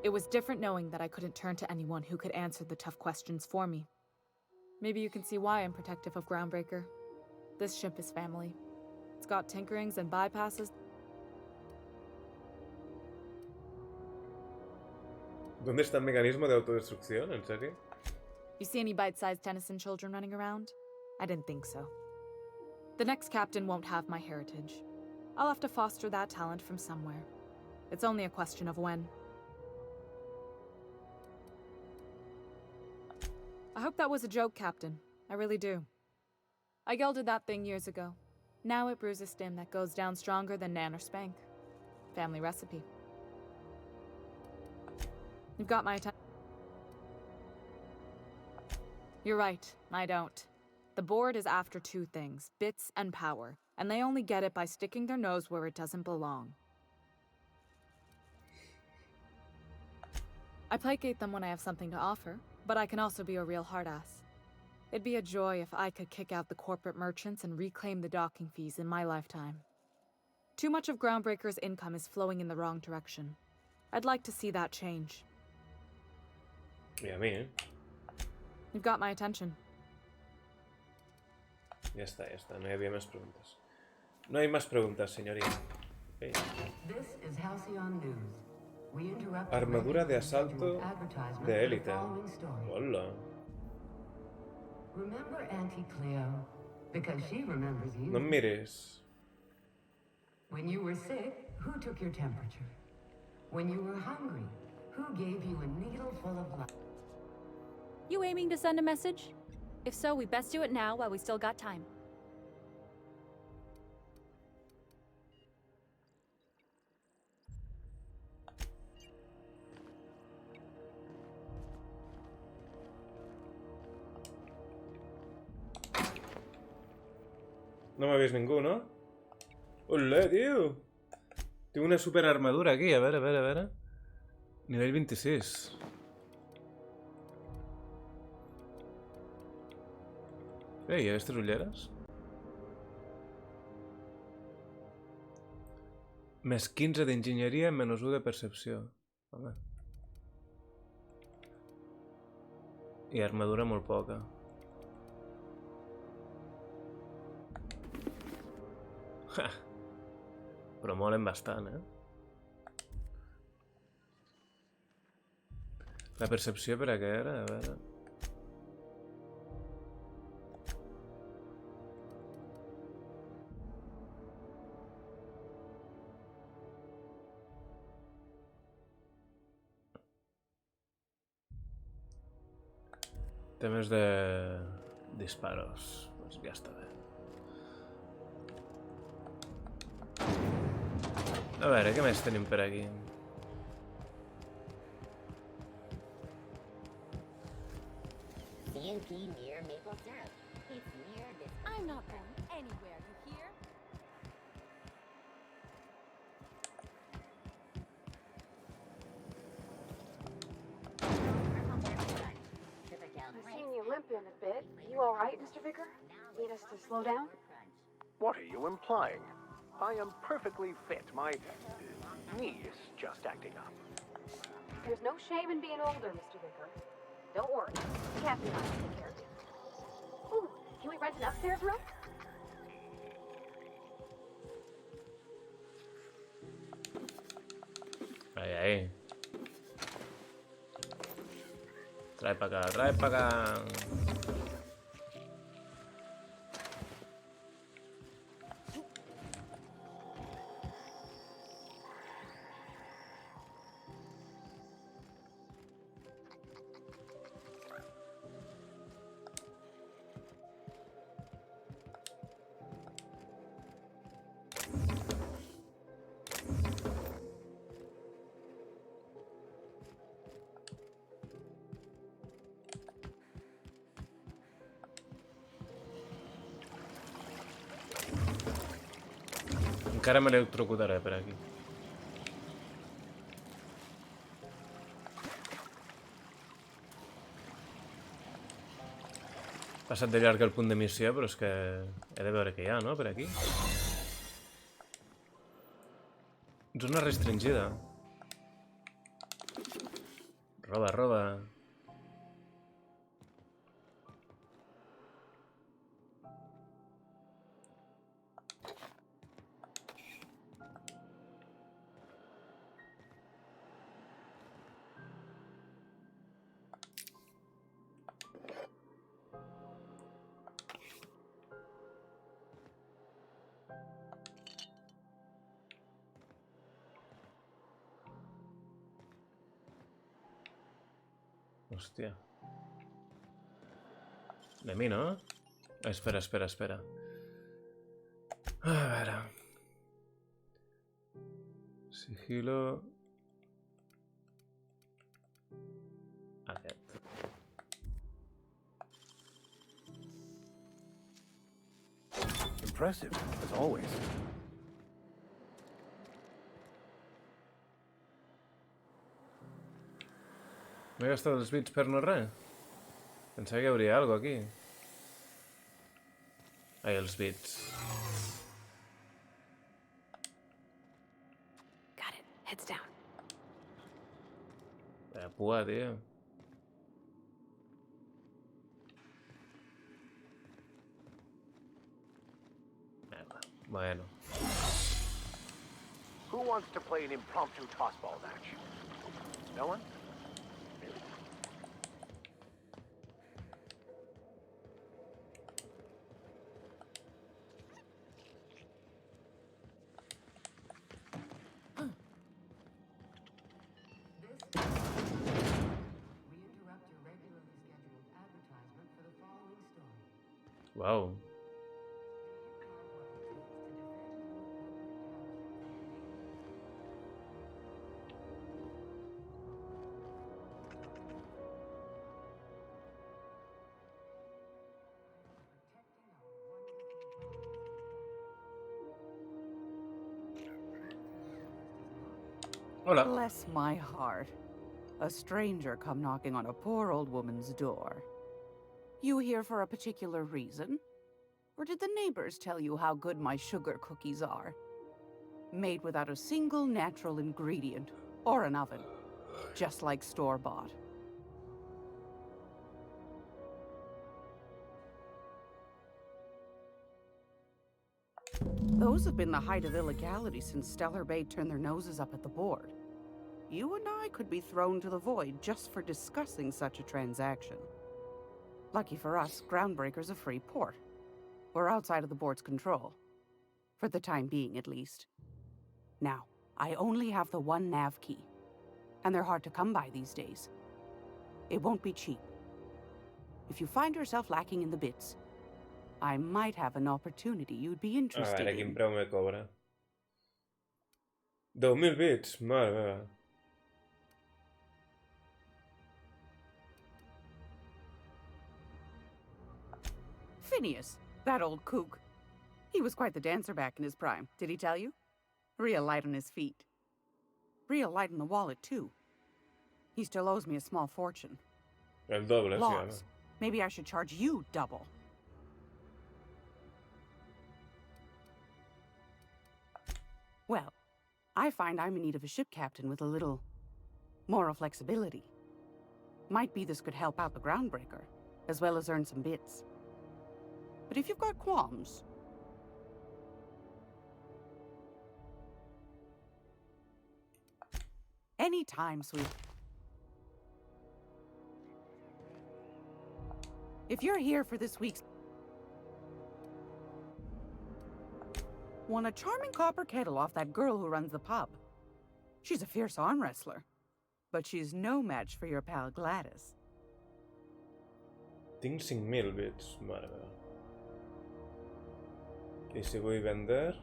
It was different knowing that I couldn't turn to anyone who could answer the tough questions for me. Maybe you can see why I'm protective of Groundbreaker. This ship is family. It's got tinkerings and bypasses. ¿Dónde está el mecanismo de autodestrucción? ¿En serio? You see any bite-sized Tennyson children running around? I didn't think so. The next captain won't have my heritage. I'll have to foster that talent from somewhere. It's only a question of when. I hope that was a joke, Captain. I really do. I gelded that thing years ago. Now it brews a stim that goes down stronger than Nan or Spank. Family recipe. You've got my attention. You're right, I don't. The board is after two things, bits and power, and they only get it by sticking their nose where it doesn't belong. I placate them when I have something to offer, but I can also be a real hard-ass. It'd be a joy if I could kick out the corporate merchants and reclaim the docking fees in my lifetime. Too much of Groundbreaker's income is flowing in the wrong direction. I'd like to see that change. Y a mí, ¿eh? You've got my attention. Ya está, ya está. No había más preguntas. No hay más preguntas, señoría. Okay. This is Halcyon News. We interrupt Armadura de asalto de élite. Hola. Remember Auntie Cleo? Because she remembers you. No me mires. When you were sick, who took your temperature? When you were hungry, who gave you a needle full of life? You aiming to send a message? If so, we best do it now while we still got time. No m'ha vist ningú, no? Olé, tio! Tinc una super armadura aquí, a veure, a veure, a veure. Nivell 26. Ei, i aquestes ulleres? Més 15 d'enginyeria, menys 1 de percepció. Home. I armadura molt poca. Ha. Però molen bastant, eh? La percepció per a què era? A veure... Temes de... disparos. Doncs ja està bé. A veure, què més tenim per aquí? CNP near maple syrup. It's near this. I'm not going anywhere, you hear? I've seen you limping a bit. You all right, Mr. Vicar? Need us to slow down? What are you implying? I am perfectly fit. My knee is just acting up. There's no shame in being older, Mr. Vicar. Don't worry. The captain and I will take care of you. Ooh, can we rent an upstairs room? Ahí, ahí. Trae para acá, trae para acá. Encara m'electrocutaré per aquí. Passat de llarg el punt de missió, però és que he de veure què hi ha, no? Per aquí. Zona restringida. Roba, roba. Hòstia. De mi, no? Espera, espera, espera. A veure... Sigilo... Aquest. Impressive, as always. M'he gastat els bits per no res. Pensava que hi hauria alguna aquí. Ai, els bits. Got it. Heads down. Pua, tio. Merda. Bueno. Who wants to play an impromptu tossball match? No one? Wow. Hola. Bless my heart. A stranger come knocking on a poor old woman's door. You here for a particular reason? Or did the neighbors tell you how good my sugar cookies are? Made without a single natural ingredient, or an oven. Just like store-bought. Those have been the height of illegality since Stellar Bay turned their noses up at the board. You and I could be thrown to the void just for discussing such a transaction. Lucky for us, Groundbreaker's a free port. We're outside of the board's control. For the time being, at least. Now, I only have the one nav key. And they're hard to come by these days. It won't be cheap. If you find yourself lacking in the bits, I might have an opportunity you'd be interested veure, quin in. preu me cobra. 10.000 bits, mare meva. Phineas, that old kook. He was quite the dancer back in his prime, did he tell you? Real light on his feet. Real light on the wallet, too. He still owes me a small fortune. El doble, sí, home. Laws. Maybe I should charge you double. Well, I find I'm in need of a ship captain with a little moral flexibility. Might be this could help out the Groundbreaker, as well as earn some bits. But if you've got qualms... Anytime, sweet. If you're here for this week's... Won a charming copper kettle off that girl who runs the pub. She's a fierce arm wrestler. But she's no match for your pal Gladys. Tinc 5.000 bits, mare meva. I si vull vender...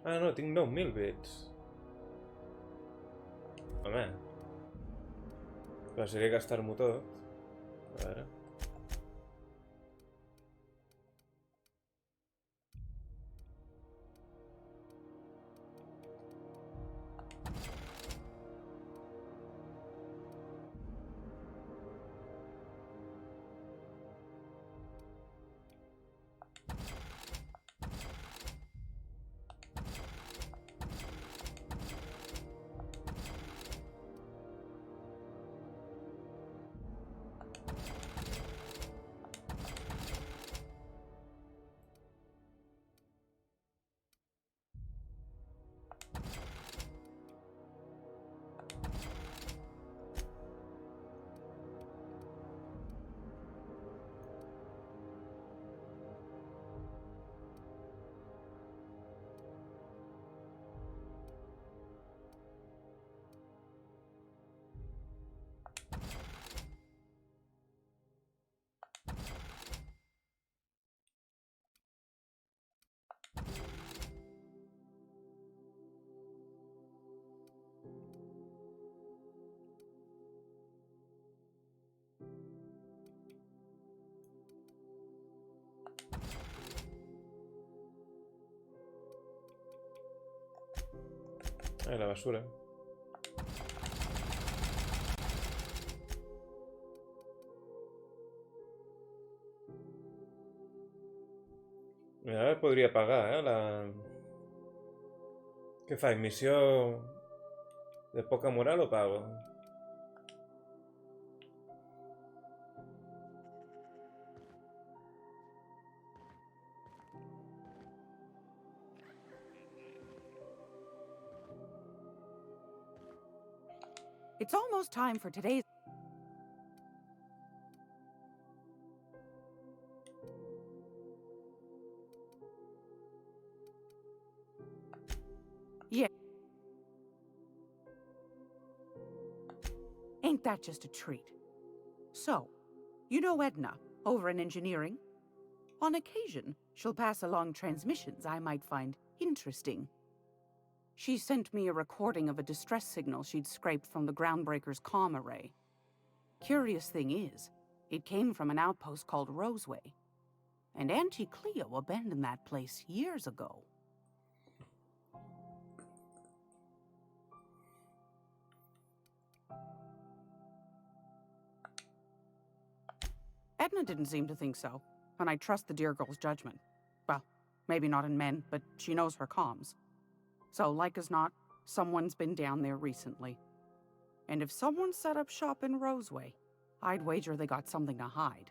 Ah, no, tinc 9.000 bits. Home. Però seria gastar-m'ho tot. A veure... Ay, la basura. Mira, podria pagar, la... Què faig? Missió de poca moral o pago? It's almost time for today's... Yeah. Ain't that just a treat? So, you know Edna, over in engineering? On occasion, she'll pass along transmissions I might find interesting. She sent me a recording of a distress signal she'd scraped from the Groundbreaker's comm array. Curious thing is, it came from an outpost called Roseway. And Auntie Cleo abandoned that place years ago. Edna didn't seem to think so, and I trust the dear girl's judgment. Well, maybe not in men, but she knows her comms. So, like as not, someone's been down there recently. And if someone set up shop in Roseway, I'd wager they got something to hide.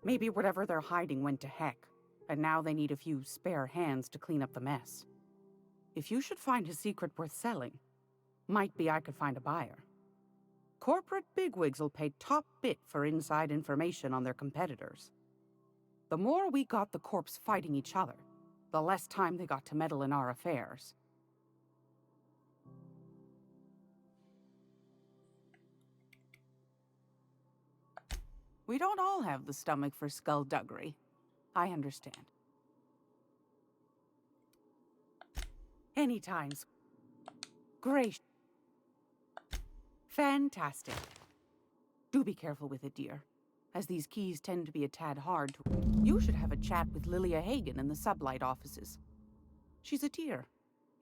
Maybe whatever they're hiding went to heck, and now they need a few spare hands to clean up the mess. If you should find a secret worth selling, might be I could find a buyer. Corporate bigwigs will pay top bit for inside information on their competitors. The more we got the corps fighting each other, the less time they got to meddle in our affairs. We don't all have the stomach for skullduggery. I understand. Anytime. Great. Fantastic. Do be careful with it, dear, as these keys tend to be a tad hard to... You should have a chat with Lilia Hagen in the Sublight offices. She's a dear.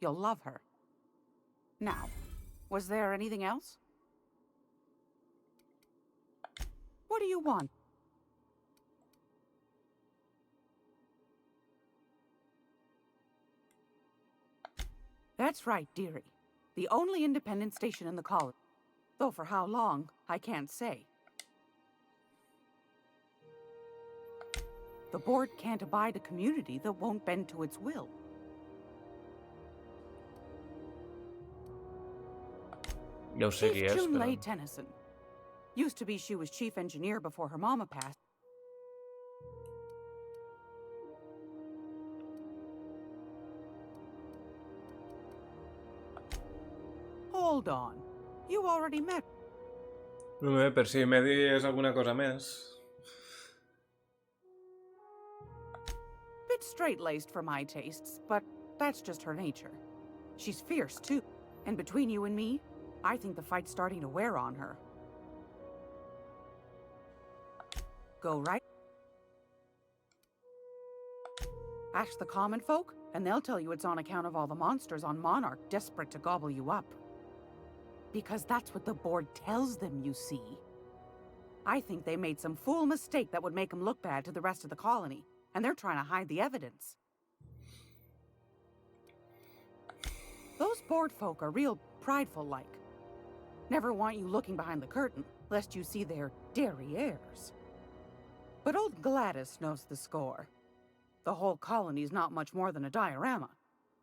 You'll love her. Now, was there anything else? What do you want? That's right, dearie. The only independent station in the colony. Though for how long, I can't say. The board can't abide a community that won't bend to its will. No sé qui és, June però... Leigh Tennyson. Used to be she was chief engineer before her mama passed. Hold on. You already met. No, per si me dius alguna cosa més. Bit straight-laced for my tastes, but that's just her nature. She's fierce, too. And between you and me, I think the fight's starting to wear on her. Go right. Ask the common folk, and they'll tell you it's on account of all the monsters on Monarch desperate to gobble you up. Because that's what the board tells them, you see. I think they made some fool mistake that would make them look bad to the rest of the colony, and they're trying to hide the evidence. Those board folk are real prideful-like. Never want you looking behind the curtain, lest you see their derrieres. But old Gladys knows the score. The whole colony's not much more than a diorama,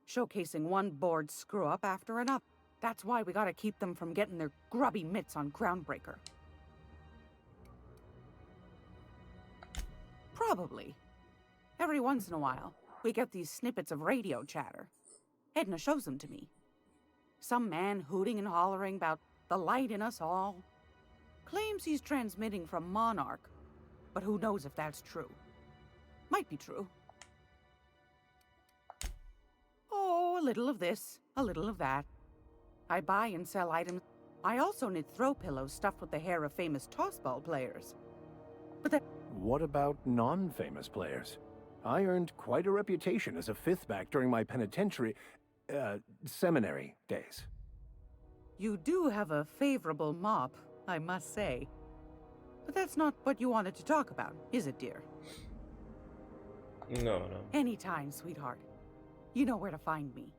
showcasing one board screw-up after another. That's why we gotta keep them from getting their grubby mitts on Groundbreaker. Probably. Every once in a while, we get these snippets of radio chatter. Edna shows them to me. Some man hooting and hollering about the light in us all. Claims he's transmitting from Monarch, but who knows if that's true. Might be true. Oh, a little of this, a little of that. I buy and sell items. I also knit throw pillows stuffed with the hair of famous tossball players. But that... What about non-famous players? I earned quite a reputation as a fifth-back during my penitentiary... seminary days. You do have a favorable mop, I must say. But that's not what you wanted to talk about, is it, dear? No, no. Anytime, sweetheart. You know where to find me.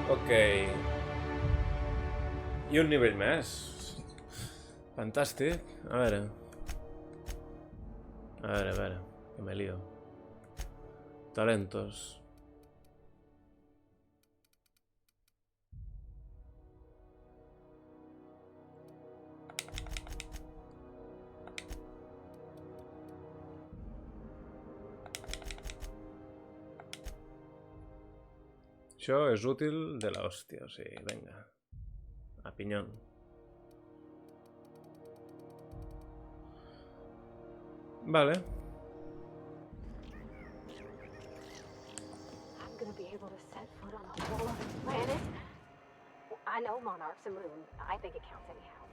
Ok. I un nivell més. Fantàstic. A veure. A veure, que me lío. Talentos. Això és útil de la hòstia, o sigui, venga. A pinyón. Vale. I'm gonna be able to set foot on the whole other planet. I know Monarch's a moon. I think it counts anyhow.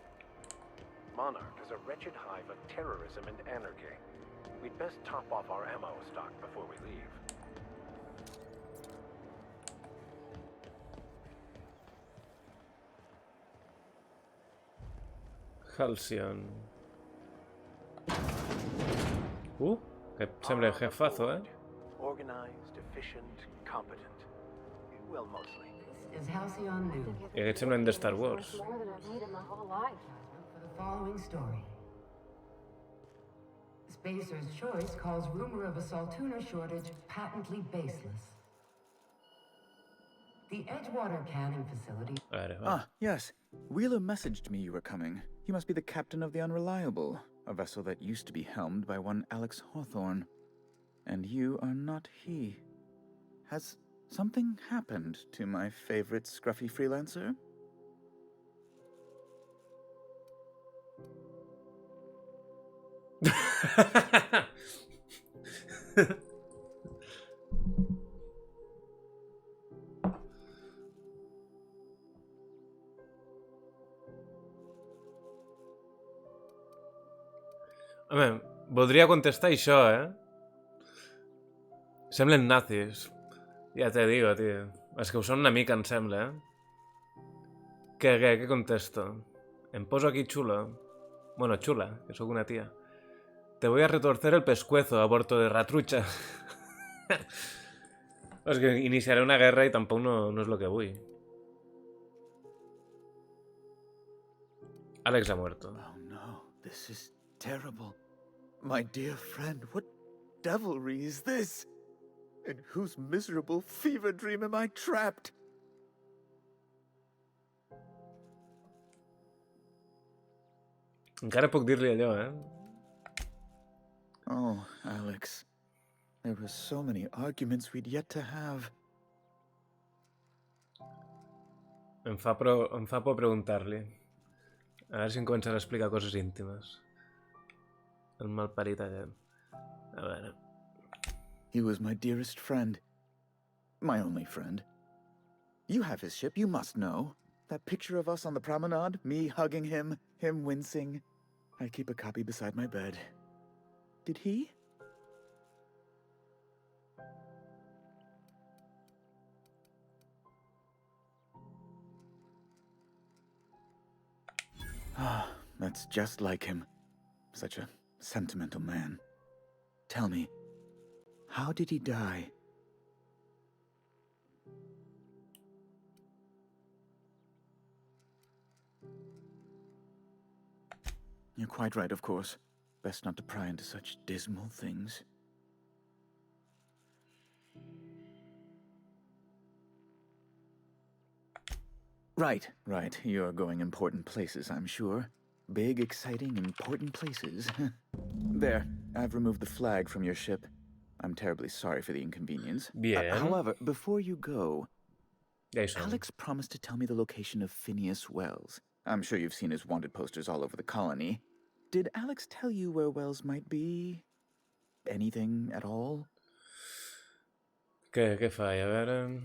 Monarch is a wretched hive of terrorism and anarchy. We'd best top off our ammo stock before we leave. Halcyon. Que sembla el jefazo, eh? Organized, efficient, competent. Well, mostly. Is Halcyon new? I aquests semblen de Star Wars. More than I've made in my whole life. For the following story. Spacer's Choice calls rumor of a Saltuna shortage patently baseless. The Edgewater canning facility... Ah, yes. Wheeler messaged me you were coming. He must be the captain of the Unreliable, a vessel that used to be helmed by one Alex Hawthorne. And you are not he. Has something happened to my favorite scruffy freelancer? Home, voldria contestar això, Semblen nazis. Ja te digo, tio. És que ho són una mica, em sembla, Què contesto? Em poso aquí chula. Bueno, chula, que sóc una tia. Te voy a retorcer el pescuezo, aborto de ratrucha. És que iniciaré una guerra i tampoc no és lo que vull. Alex ha muerto. Oh no, this is terrible. My dear friend, what devilry is this? In whose miserable fever dream am I trapped? Encara puc dir-li allò, Oh, Alex. There were so many arguments we'd yet to have. Em fa por preguntar-li. A veure si em comença a explicar coses íntimes. El malparit aquest. A veure. He was my dearest friend. My only friend. You have his ship, you must know. That picture of us on the promenade, me hugging him, him wincing. I keep a copy beside my bed. Did he? Ah, that's just like him. Such a sentimental man. Tell me, how did he die? You're quite right, of course. Best not to pry into such dismal things. Right. You're going important places, I'm sure. Big, exciting, important places. There, I've removed the flag from your ship. I'm terribly sorry for the inconvenience. Bien. However, before you go, Yes, Alex promised to tell me the location of Phineas Wells. I'm sure you've seen his wanted posters all over the colony. Did Alex tell you where Wells might be? Anything at all? Què fa? A veure...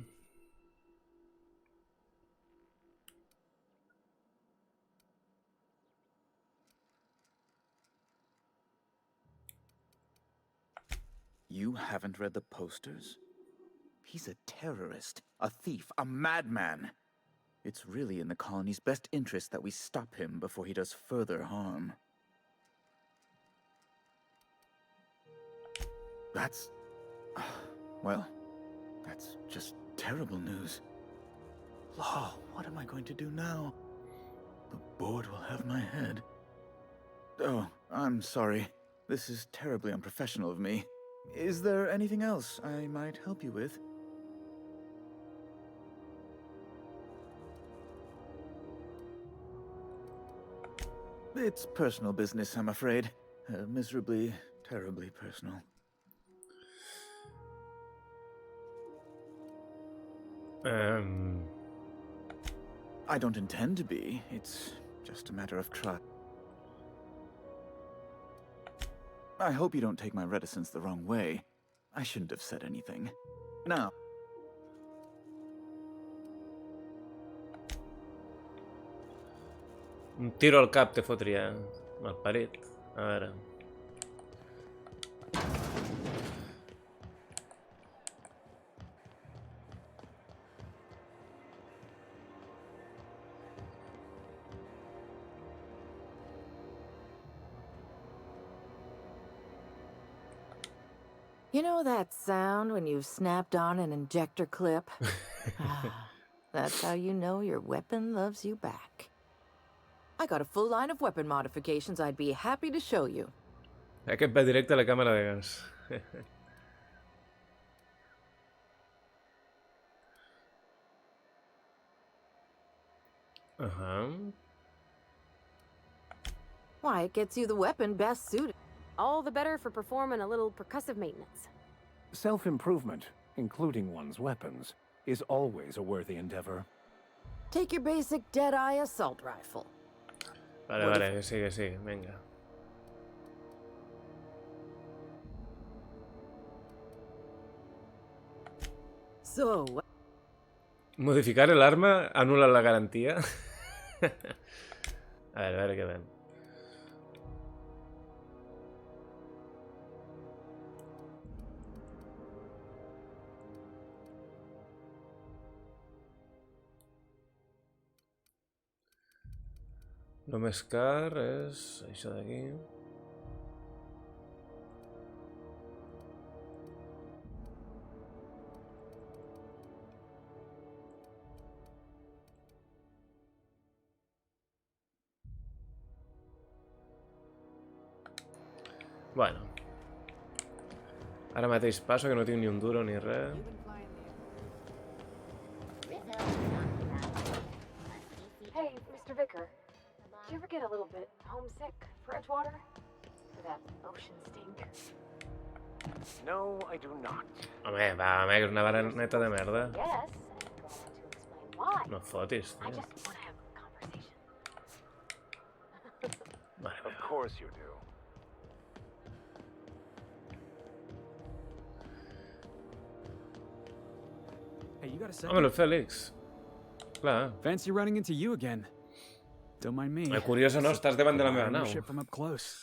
You haven't read the posters? He's a terrorist, a thief, a madman. It's really in the colony's best interest that we stop him before he does further harm. That's... well, that's just terrible news. Law, what am I going to do now? The board will have my head. Oh, I'm sorry. This is terribly unprofessional of me. Is there anything else I might help you with? It's personal business, I'm afraid. Miserably, terribly personal. I don't intend to be. It's just a matter of trust. I hope you don't take my reticence the wrong way. I shouldn't have said anything. Now... Un tiro al cap te fotria, malparit. A veure... You know that sound when you've snapped on an injector clip? That's how you know your weapon loves you back. I got a full line of weapon modifications I'd be happy to show you. Aquest va directe a la càmera de gas. Why, it gets you the weapon best suited. All the better for performing a little percussive maintenance. Self-improvement, including one's weapons, is always a worthy endeavor. Take your basic Deadeye assault rifle. Vale, vale, que sí, venga. So... Modificar el arma anula la garantía. A ver qué ven. Lo més car és això d'aquí. Bueno. Ara mateix passo que no tinc ni un duro ni res. Hey, Mr. Vicker. Do you ever get a little bit homesick for Edgewater? For that ocean stink? No, I do not. Home, va, que és una baroneta de merda. Yes, and go on to explain why. No fotis, I tio. just want to have a conversation. Vale, Of course you do. Hey, you got a second? Hombre, Félix. Clar. Fancy running into you again. Don't mind me. El curioso no, estàs davant de la meva Admiring nau. your ship from up close.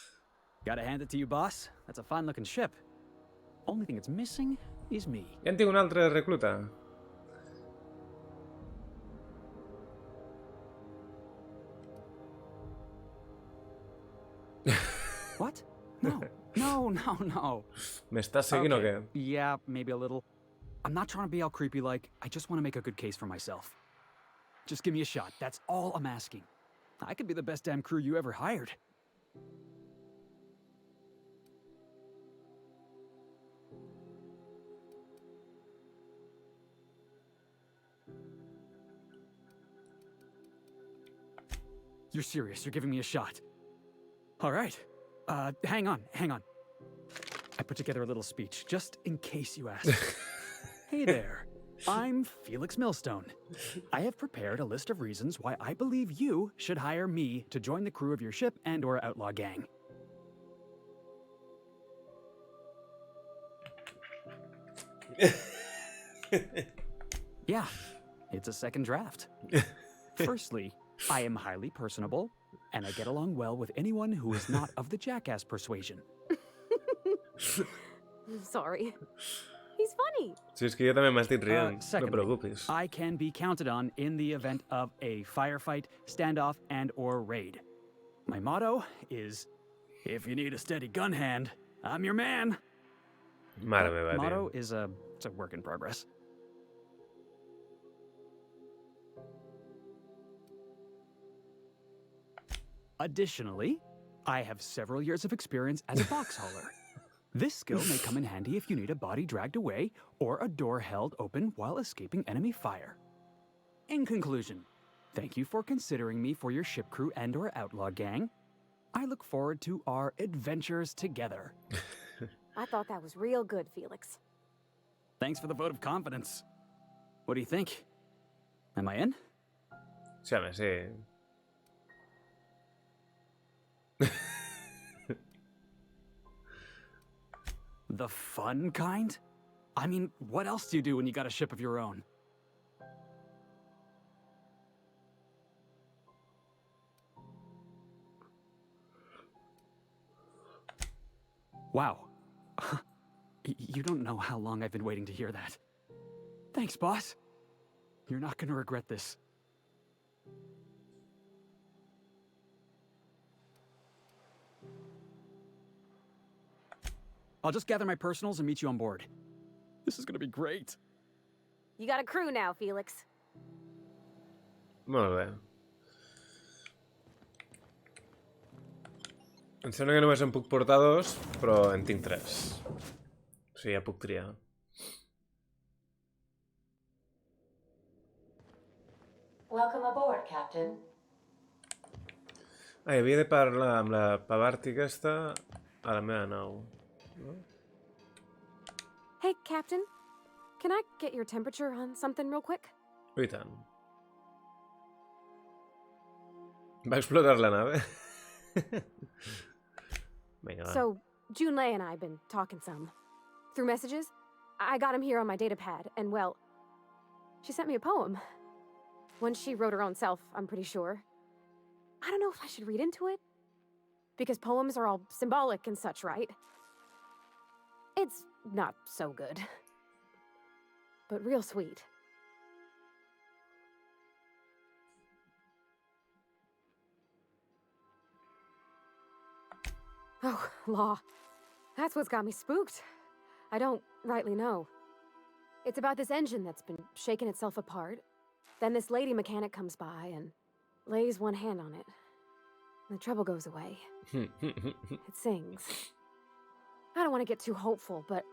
Gotta hand it to you, boss. That's a fine-looking ship. Only thing it's missing is me. Ja en tinc un altre recluta. What? No. M'estàs seguint o què? Yeah, maybe a little. I'm not trying to be all creepy like. I just want to make a good case for myself. Just give me a shot. That's all I'm asking. I could be the best damn crew you ever hired. You're serious. You're giving me a shot. All right. Hang on. I put together a little speech, just in case you ask. Hey there. I'm Felix Millstone. I have prepared a list of reasons why I believe you should hire me to join the crew of your ship and/or outlaw gang. Yeah, it's a second draft. Firstly, I am highly personable, and I get along well with anyone who is not of the jackass persuasion. Sorry. He's funny. Si és que jo també m'estic rient, no et Secondly, preocupis. I can be counted on in the event of a firefight, standoff, and/or raid. My motto is, if you need a steady gun hand, I'm your man. Mare meva, Motto tio. is it's a work in progress. Additionally, I have several years of experience as a box hauler. This skill may come in handy if you need a body dragged away or a door held open while escaping enemy fire. In conclusion, thank you for considering me for your ship crew and/or outlaw gang. I look forward to our adventures together. I thought that was real good, Felix. Thanks for the vote of confidence. What do you think? Am I in? Sí, home, sí. The fun kind? I mean, what else do you do when you got a ship of your own? Wow. You don't know how long I've been waiting to hear that. Thanks, boss. You're not gonna regret this. I'll just gather my personals and meet you on board. This is gonna be great. You got a crew now, Felix. Molt bé. Em sembla que només en puc portar 2, però en tinc 3. O sigui, ja puc triar. Welcome aboard, Captain. Ah, havia de parlar amb la pavarti aquesta a la meva nau. No? Hey, Captain. Can I get your temperature on something real quick? I tant. Va explotar la nave? Vinga, va. So, Junlei and I have been talking some. Through messages, I got him here on my datapad, and well, she sent me a poem. One she wrote her own self, I'm pretty sure. I don't know if I should read into it. Because poems are all symbolic and such, right? It's not so good. But real sweet. Oh, law. That's what's got me spooked. I don't rightly know. It's about this engine that's been shaking itself apart. Then this lady mechanic comes by and lays one hand on it. The trouble goes away. It sings. I don't want to get too hopeful, but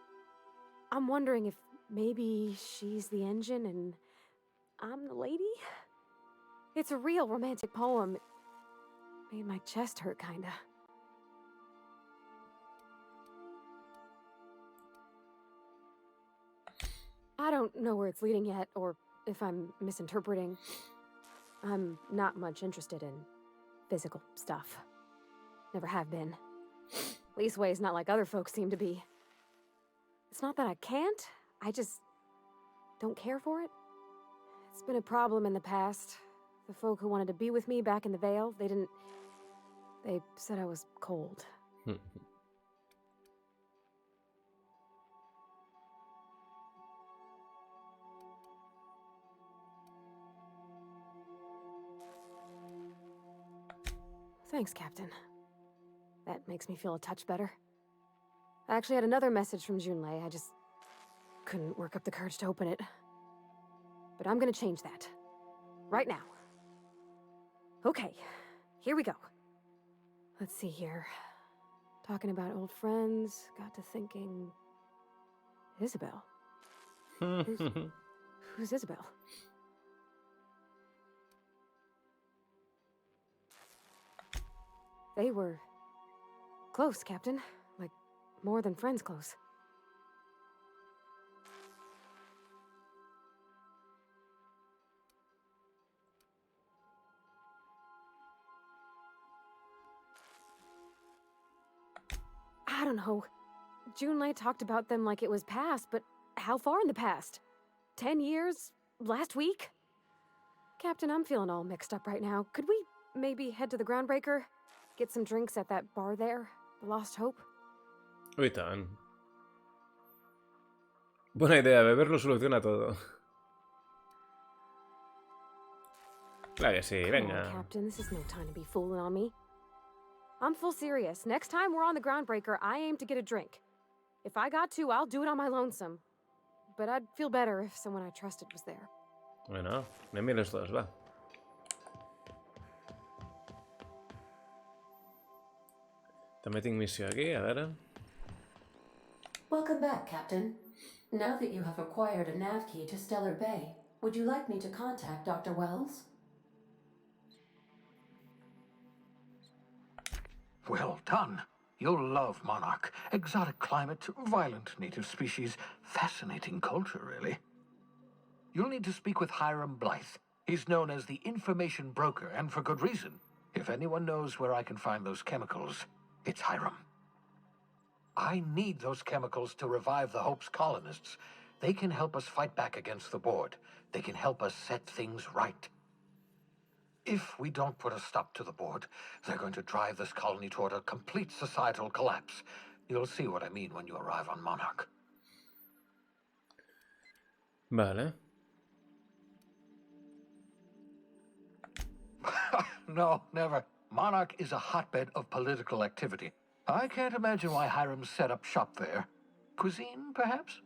I'm wondering if maybe she's the engine and I'm the lady? It's a real romantic poem. It made my chest hurt, kinda. I don't know where it's leading yet, or if I'm misinterpreting. I'm not much interested in physical stuff. Never have been. Leastways, not like other folks seem to be. It's not that I can't, I just don't care for it. It's been a problem in the past. The folk who wanted to be with me back in the Vale, they said I was cold. Thanks, Captain. That makes me feel a touch better. I actually had another message from Junlei. I just couldn't work up the courage to open it. But I'm gonna change that. Right now. Okay, here we go. Let's see here. Talking about old friends, got to thinking... Isabel? Who's Isabel? They were close, Captain. Like, more than friends close. I don't know. Junlei talked about them like it was past, but how far in the past? 10 years? Last week? Captain, I'm feeling all mixed up right now. Could we maybe head to the Groundbreaker? Get some drinks at that bar there? The Lost Hope? I tant. Buena idea, beber lo soluciona todo. Claro que sí, Come on, venga. Captain, this is no time to be fooling on me. I'm full serious. Next time we're on the groundbreaker, I aim to get a drink. If I got to, I'll do it on my lonesome. But I'd feel better if someone I trusted was there. Bueno, anem i les dos, va. També tinc missió aquí, a veure. Welcome back, Captain. Now that you have acquired a nav key to Stellar Bay, would you like me to contact Dr. Wells? Well done. You'll love Monarch. Exotic climate, violent native species, fascinating culture, really. You'll need to speak with Hiram Blythe. He's known as the information broker, and for good reason. If anyone knows where I can find those chemicals, it's Hiram. I need those chemicals to revive the Hope's colonists. They can help us fight back against the Board. They can help us set things right. If we don't put a stop to the Board, they're going to drive this colony toward a complete societal collapse. You'll see what I mean when you arrive on Monarch. Vale. No, never. Monarch is a hotbed of political activity. I can't imagine why Hiram set up shop there. Cuisine, perhaps?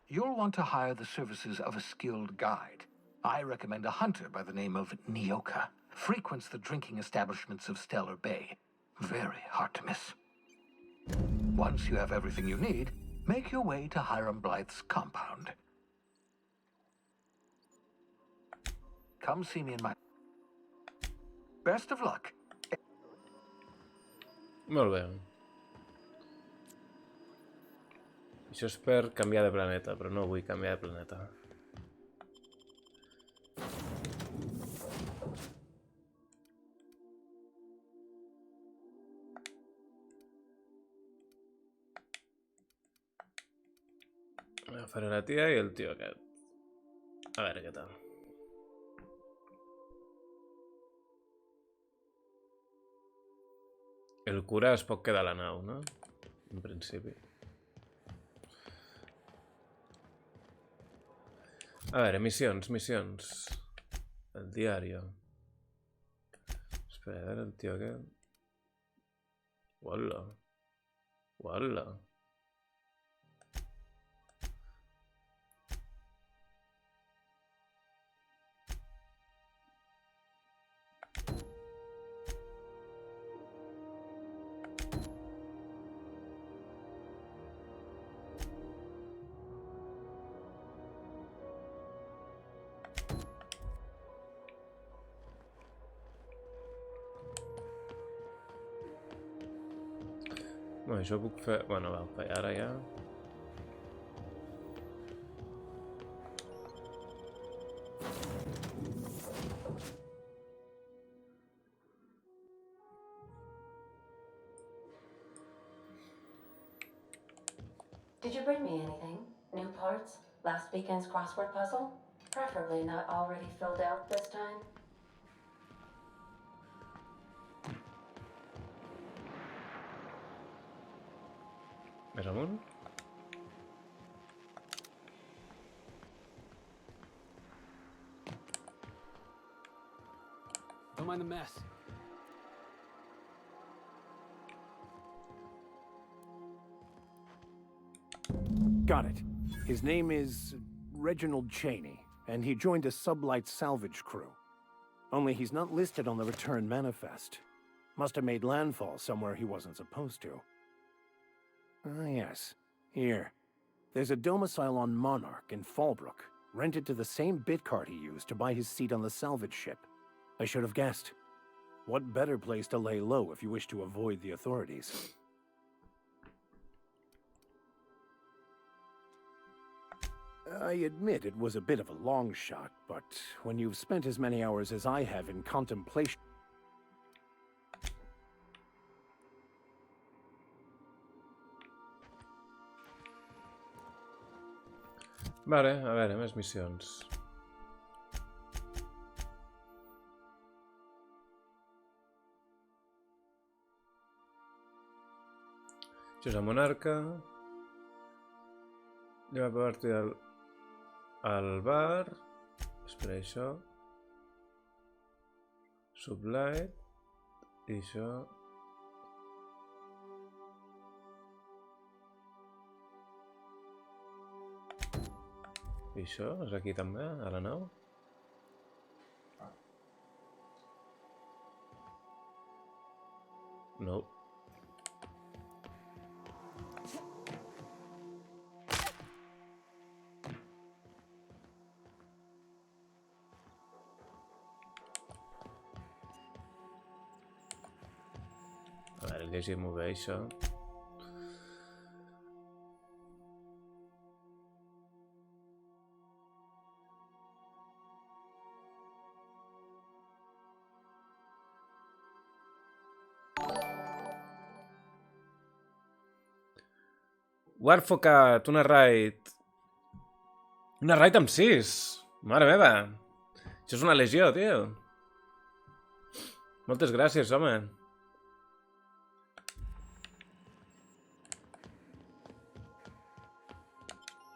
You'll want to hire the services of a skilled guide. I recommend a hunter by the name of Nyoka. Frequents the drinking establishments of Stellar Bay. Very hard to miss. Once you have everything you need, make your way to Hiram Blythe's compound. Come see me in my... Best of luck. Molt bé. Això és per canviar de planeta, però no vull canviar de planeta. Faré la tia i el tio aquest. A veure què tal. El cura es pot quedar a la nau, no? En principi. A veure, missions, missions. El diario. Espera, a veure el tio aquest. Uala. Uala. Bueno, això puc fer... Bueno, va, fer ara ja. Did you bring me anything? New parts? Last weekend's crossword puzzle? Preferably not already filled out this time. Més amunt? Don't mind the mess. Got it. His name is Reginald Cheney, and he joined a sublight salvage crew. Only he's not listed on the return manifest. Must have made landfall somewhere he wasn't supposed to. Ah, yes. Here. There's a domicile on Monarch in Fallbrook, rented to the same bit card he used to buy his seat on the salvage ship. I should have guessed. What better place to lay low if you wish to avoid the authorities? I admit it was a bit of a long shot, but when you've spent as many hours as I have in contemplation... Vale, a veure, més missions. Això és a Monarca. Anem a partir al bar. Espera, això. Sublight. I això. I això és aquí també, a la nau? No. A veure, llegim-ho bé, això. Warfocat, una raid. Una raid amb 6. Mare meva. Això és una legió, tio. Moltes gràcies, home.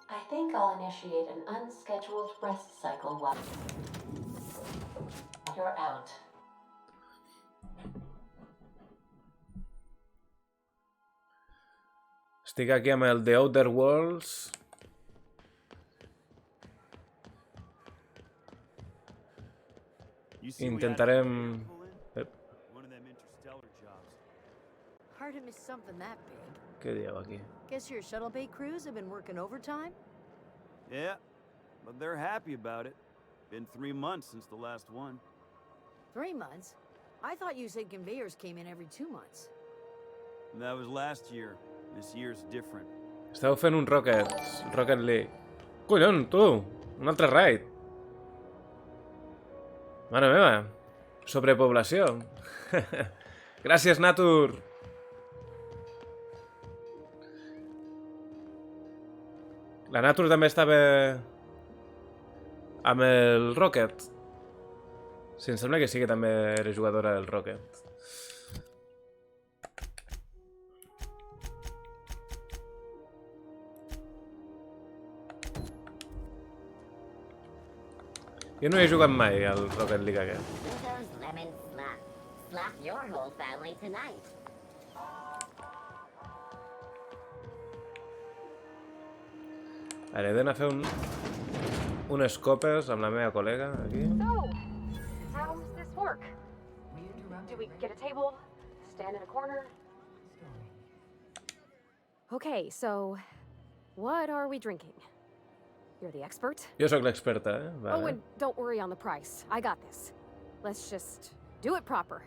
I think I'll initiate an unscheduled rest cycle while you're out. Estic aquí amb el The Outer Worlds. Intentarem... Hard to miss something that big. Què dieu aquí? Guess your shuttle bay crews have been working overtime? Yeah, but they're happy about it. Been 3 months since the last one. 3 months? I thought you said conveyors came in every 2 months. And that was last year. This year's different. Esteu fent un Rocket League. Collons, tu! Un altre raid. Mare meva. Sobrepoblació. Gràcies, Natur. La Natur també estava amb el Rocket. Sí, em sembla que sí que també era jugadora del Rocket. Jo no he jugat mai al Rocket League aquest. Those lemon slap. Slap your whole family tonight. Ara he d'anar a fer unes copes amb la meva col·lega, aquí. So, how does this work? Do we get a table? Stand in a corner? Okay, so what are we drinking? You're the expert? Jo sóc l'experta, eh? Vale. Oh, and don't worry on the price. I got this. Let's just do it proper.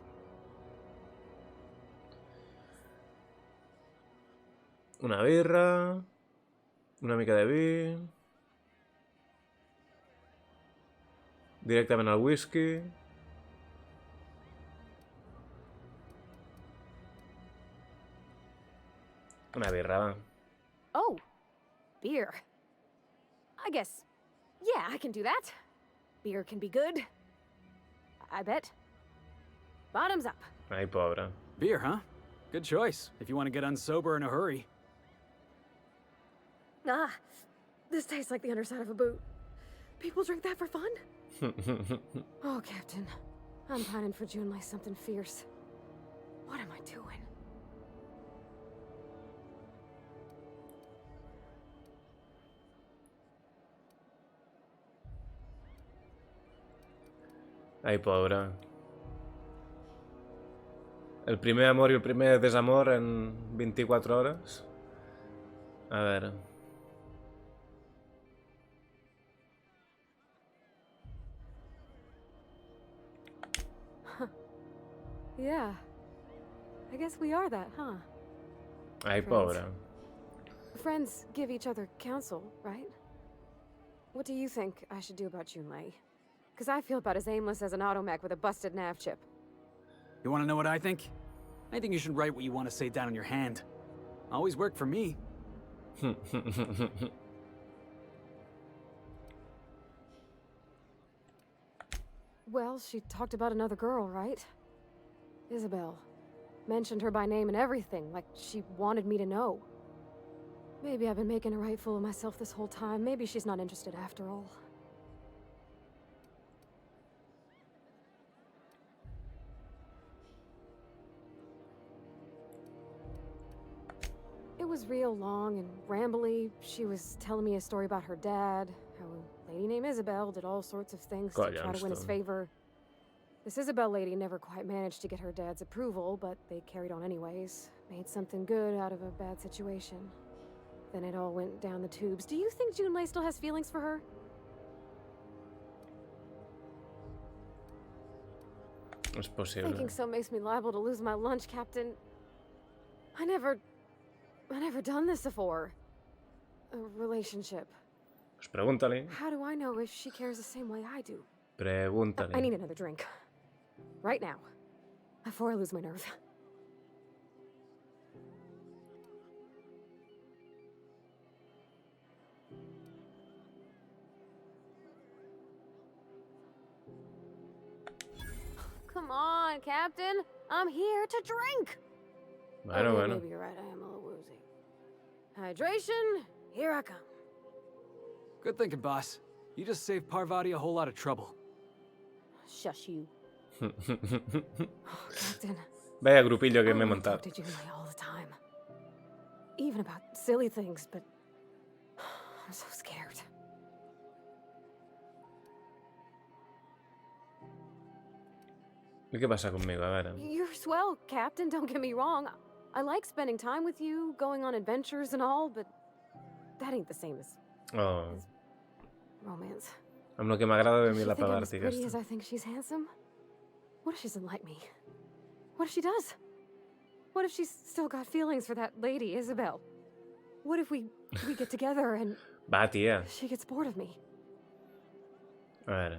Una birra, una mica de vi, directament al whisky. Una birra, va. Oh, beer. I guess, yeah, I can do that. Beer can be good. I bet. Bottoms up. Ai, pobre. Beer, huh? Good choice, if you want to get unsober in a hurry. Ah, this tastes like the underside of a boot. People drink that for fun? Oh, Captain. I'm pining for June like something fierce. What am I doing? Ai, pobre. El primer amor i el primer desamor en 24 hores. A veure. Yeah. I guess we are that, huh? Ai, pobre. Friends give each other counsel, right? What do you think I should do about Junlei? Because I feel about as aimless as an automech with a busted nav chip. You want to know what I think? I think you should write what you want to say down on your hand. Always worked for me. Well, she talked about another girl, right? Isabel. Mentioned her by name and everything, like she wanted me to know. Maybe I've been making a right fool of myself this whole time. Maybe she's not interested after all. It was real long and rambly. She was telling me a story about her dad, how a lady named Isabel did all sorts of things to try to win his favor. This Isabel lady never quite managed to get her dad's approval, but they carried on anyways. Made something good out of a bad situation. Then it all went down the tubes. Do you think Junlei still has feelings for her? Es posible. Thinking so makes me liable to lose my lunch, Captain. I never done this before. A relationship. Pues pregúntale. How do I know if she cares the same way I do? Pregúntale. I need another drink. Right now. Before I lose my nerve. Come on, Captain. I'm here to drink. Bueno, bueno. Maybe you're right. I am a little woozy. Hydration. Here I come. Good thinking, boss. You just saved Parvati a whole lot of trouble. Shush you. Captain. Vaya grupillo que me he montado. I talk to Junlei all the time. Even about silly things, but I'm so scared. ¿Y qué pasa conmigo? A ver. You're swell, Captain, don't get me wrong. I like spending time with you, going on adventures and all, but that ain't the same as romance. Amb lo que m'agrada de mi la Does she think I'm as Pavarti pretty as aquesta. I think she's handsome? What if she doesn't like me? What if she does? What if she's still got feelings for that lady, Isabel? What if we get together and Va, tia. she gets bored of me? A ver.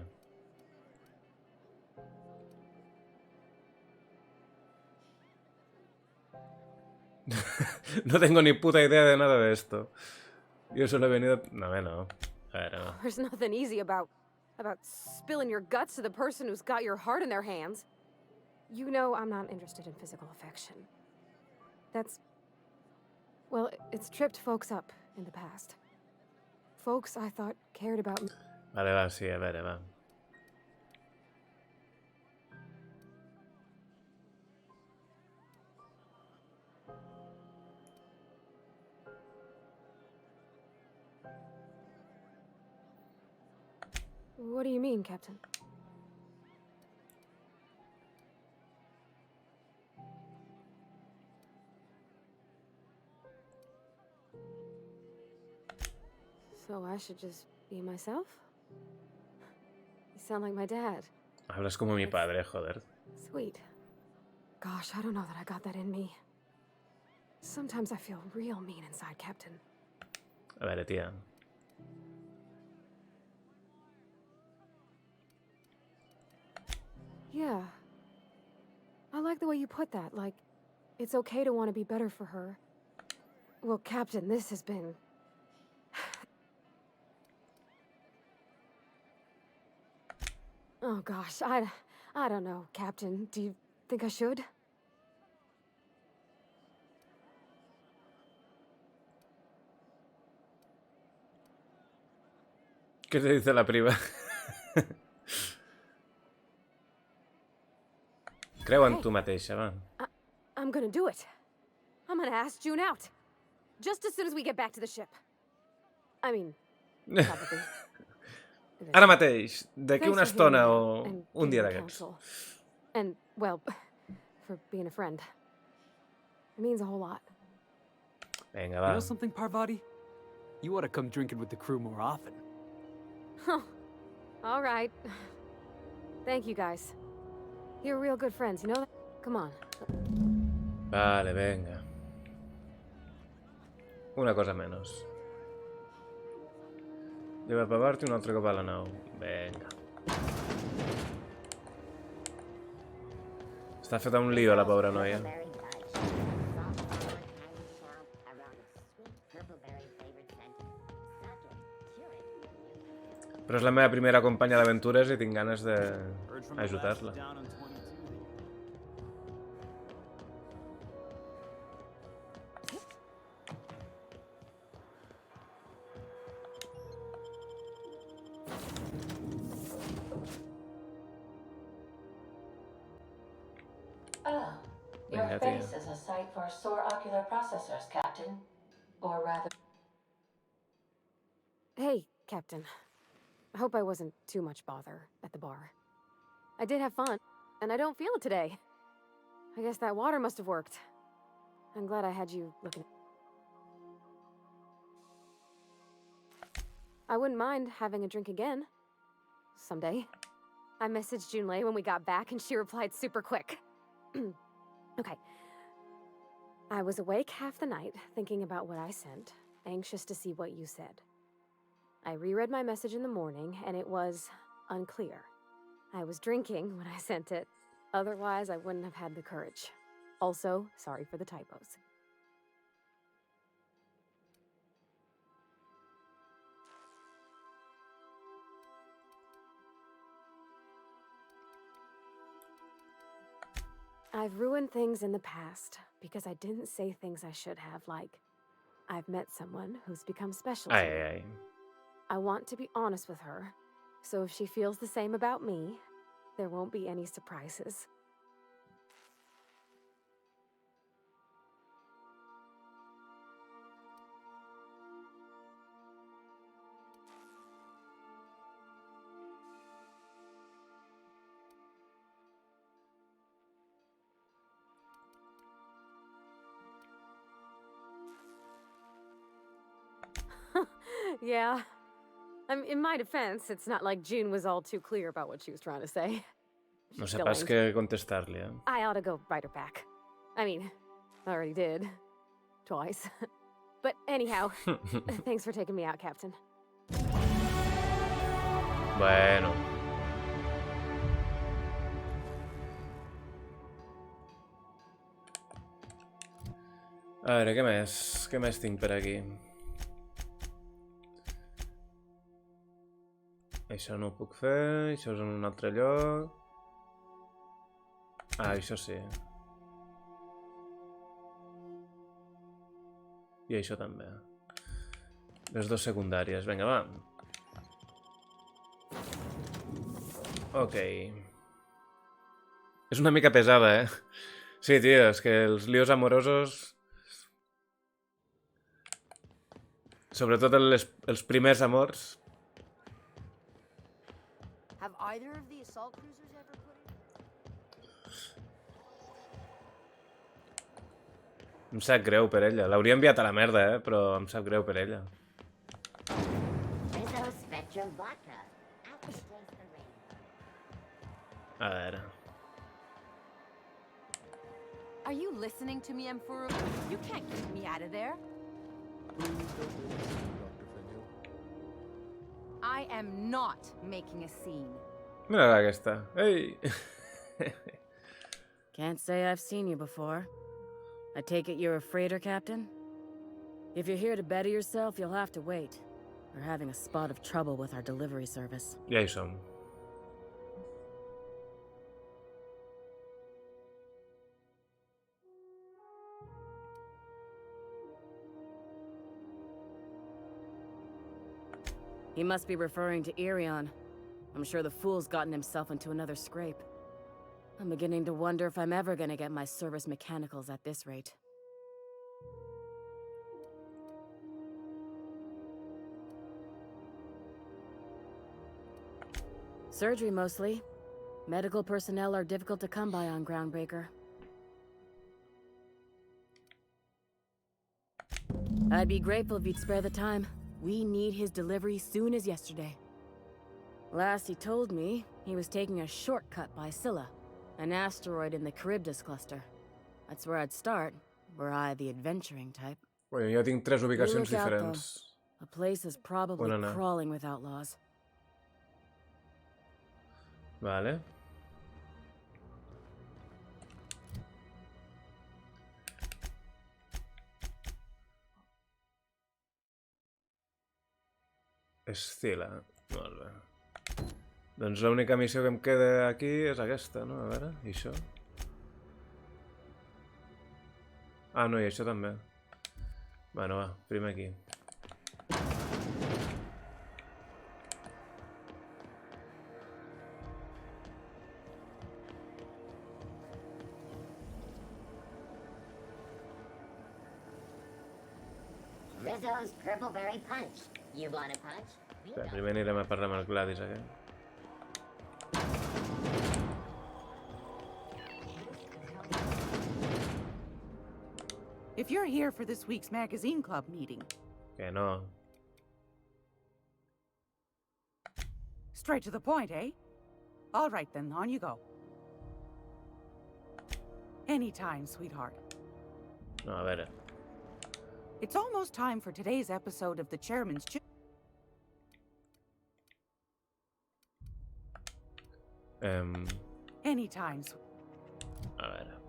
No tengo ni puta idea de nada de esto. Yo solo he venido... No, no. A ver, no. There's nothing easy about spilling your guts to the person who's got your heart in their hands. You know I'm not interested in physical affection. That's... Well, it's tripped folks up in the past. Folks I thought cared about me. Vale, va, sí, a ver, va. What do you mean, Captain? So I should just be myself? You sound like my dad. Hablas como mi padre, joder. Sweet. Gosh, I don't know that I got that in me. Sometimes I feel real mean inside, Captain. A ver, tía. Yeah. I like the way you put that, like, it's okay to want to be better for her. Well, Captain, this has been... Oh gosh, I don't know, Captain. Do you think I should? ¿Qué te dice la prima? Creo en tu mateixa, va. I'm gonna do it. I'm gonna ask June out. Just as soon as we get back to the ship. I mean, probably. Ara mateix, d'aquí Thanks una for hearing estona me o out and un dia giving me d'aquests. counsel. And, well, for being a friend. It means a whole lot. Venga, You va. know something, Parvati? You ought to come drinking with the crew more often. All right. Thank you, guys. You're real good friends, you know that? Come on. Vale, venga. Una cosa menos. Lleva per Parvati un altre cop a la nau. Venga. Està feta un lío, la pobra noia. Però és la meva primera companya d'aventures i tinc ganes d'ajudar-la. Ah, your Venga, face tia. is a sight for sore ocular processors, Captain. Or rather... Hey, Captain. I hope I wasn't too much bother at the bar. I did have fun, and I don't feel it today. I guess that water must have worked. I'm glad I had you looking. I wouldn't mind having a drink again. Someday. I messaged Junlei when we got back, and she replied super quick. Okay. I was awake half the night, thinking about what I sent, anxious to see what you said. I reread my message in the morning, and it was unclear. I was drinking when I sent it. Otherwise, I wouldn't have had the courage. Also, sorry for the typos. I've ruined things in the past because I didn't say things I should have, like, I've met someone who's become special to Ay, me. ay, ay. I want to be honest with her, so if she feels the same about me, there won't be any surprises. Yeah. In my defense, it's not like June was all too clear about what she was trying to say. No She sé still pas ain't. què contestar-li, eh? I ought to go write her back. I mean, I already did. Twice. But anyhow, thanks for taking me out, Captain. Bueno. A veure, què més? Què més tinc per aquí? Això no ho puc fer, això és en un altre lloc. Ah, això sí. I això també. Les dues secundàries. Vinga, va. Ok. És una mica pesada, eh? Sí, tio, és que els lios amorosos... Sobretot els primers amors... Have either of the assault cruisers ever put in? Em sap greu per ella. L'hauria enviat a la merda, però em sap greu per ella. A veure... Are you listening to me, Emperor? You can't keep me out of there. I am not making a scene. Mira aquesta. Ei! Can't say I've seen you before. I take it you're a freighter captain? If you're here to better yourself, you'll have to wait. We're having a spot of trouble with our delivery service. Ja hi som. He must be referring to Irion. I'm sure the fool's gotten himself into another scrape. I'm beginning to wonder if I'm ever gonna get my service mechanicals at this rate. Surgery mostly. Medical personnel are difficult to come by on Groundbreaker. I'd be grateful if you'd spare the time. We need his delivery soon as yesterday. Last he told me, he was taking a shortcut by Scylla, an asteroid in the Charybdis cluster. That's where I'd start, were I the adventuring type. Bueno, jo tinc 3 ubicacions You look out, though. diferents. A place is probably Bueno, no. crawling with outlaws. Vale. Escila. Molt bé. Doncs l'única missió que em queda aquí és aquesta, no? A veure, i això? Ah, no, i això també. Bueno, va, primer aquí. Rizzo's Purple Berry Punch. You want a punch? Espera, primer anirem a parlar amb el Gladys aquest. If you're here for this week's magazine club meeting... Que no. Straight to the point, eh? All right then, on you go. Anytime, sweetheart. No, a veure. It's almost time for today's episode of the Chairman's... Anytime, a veure.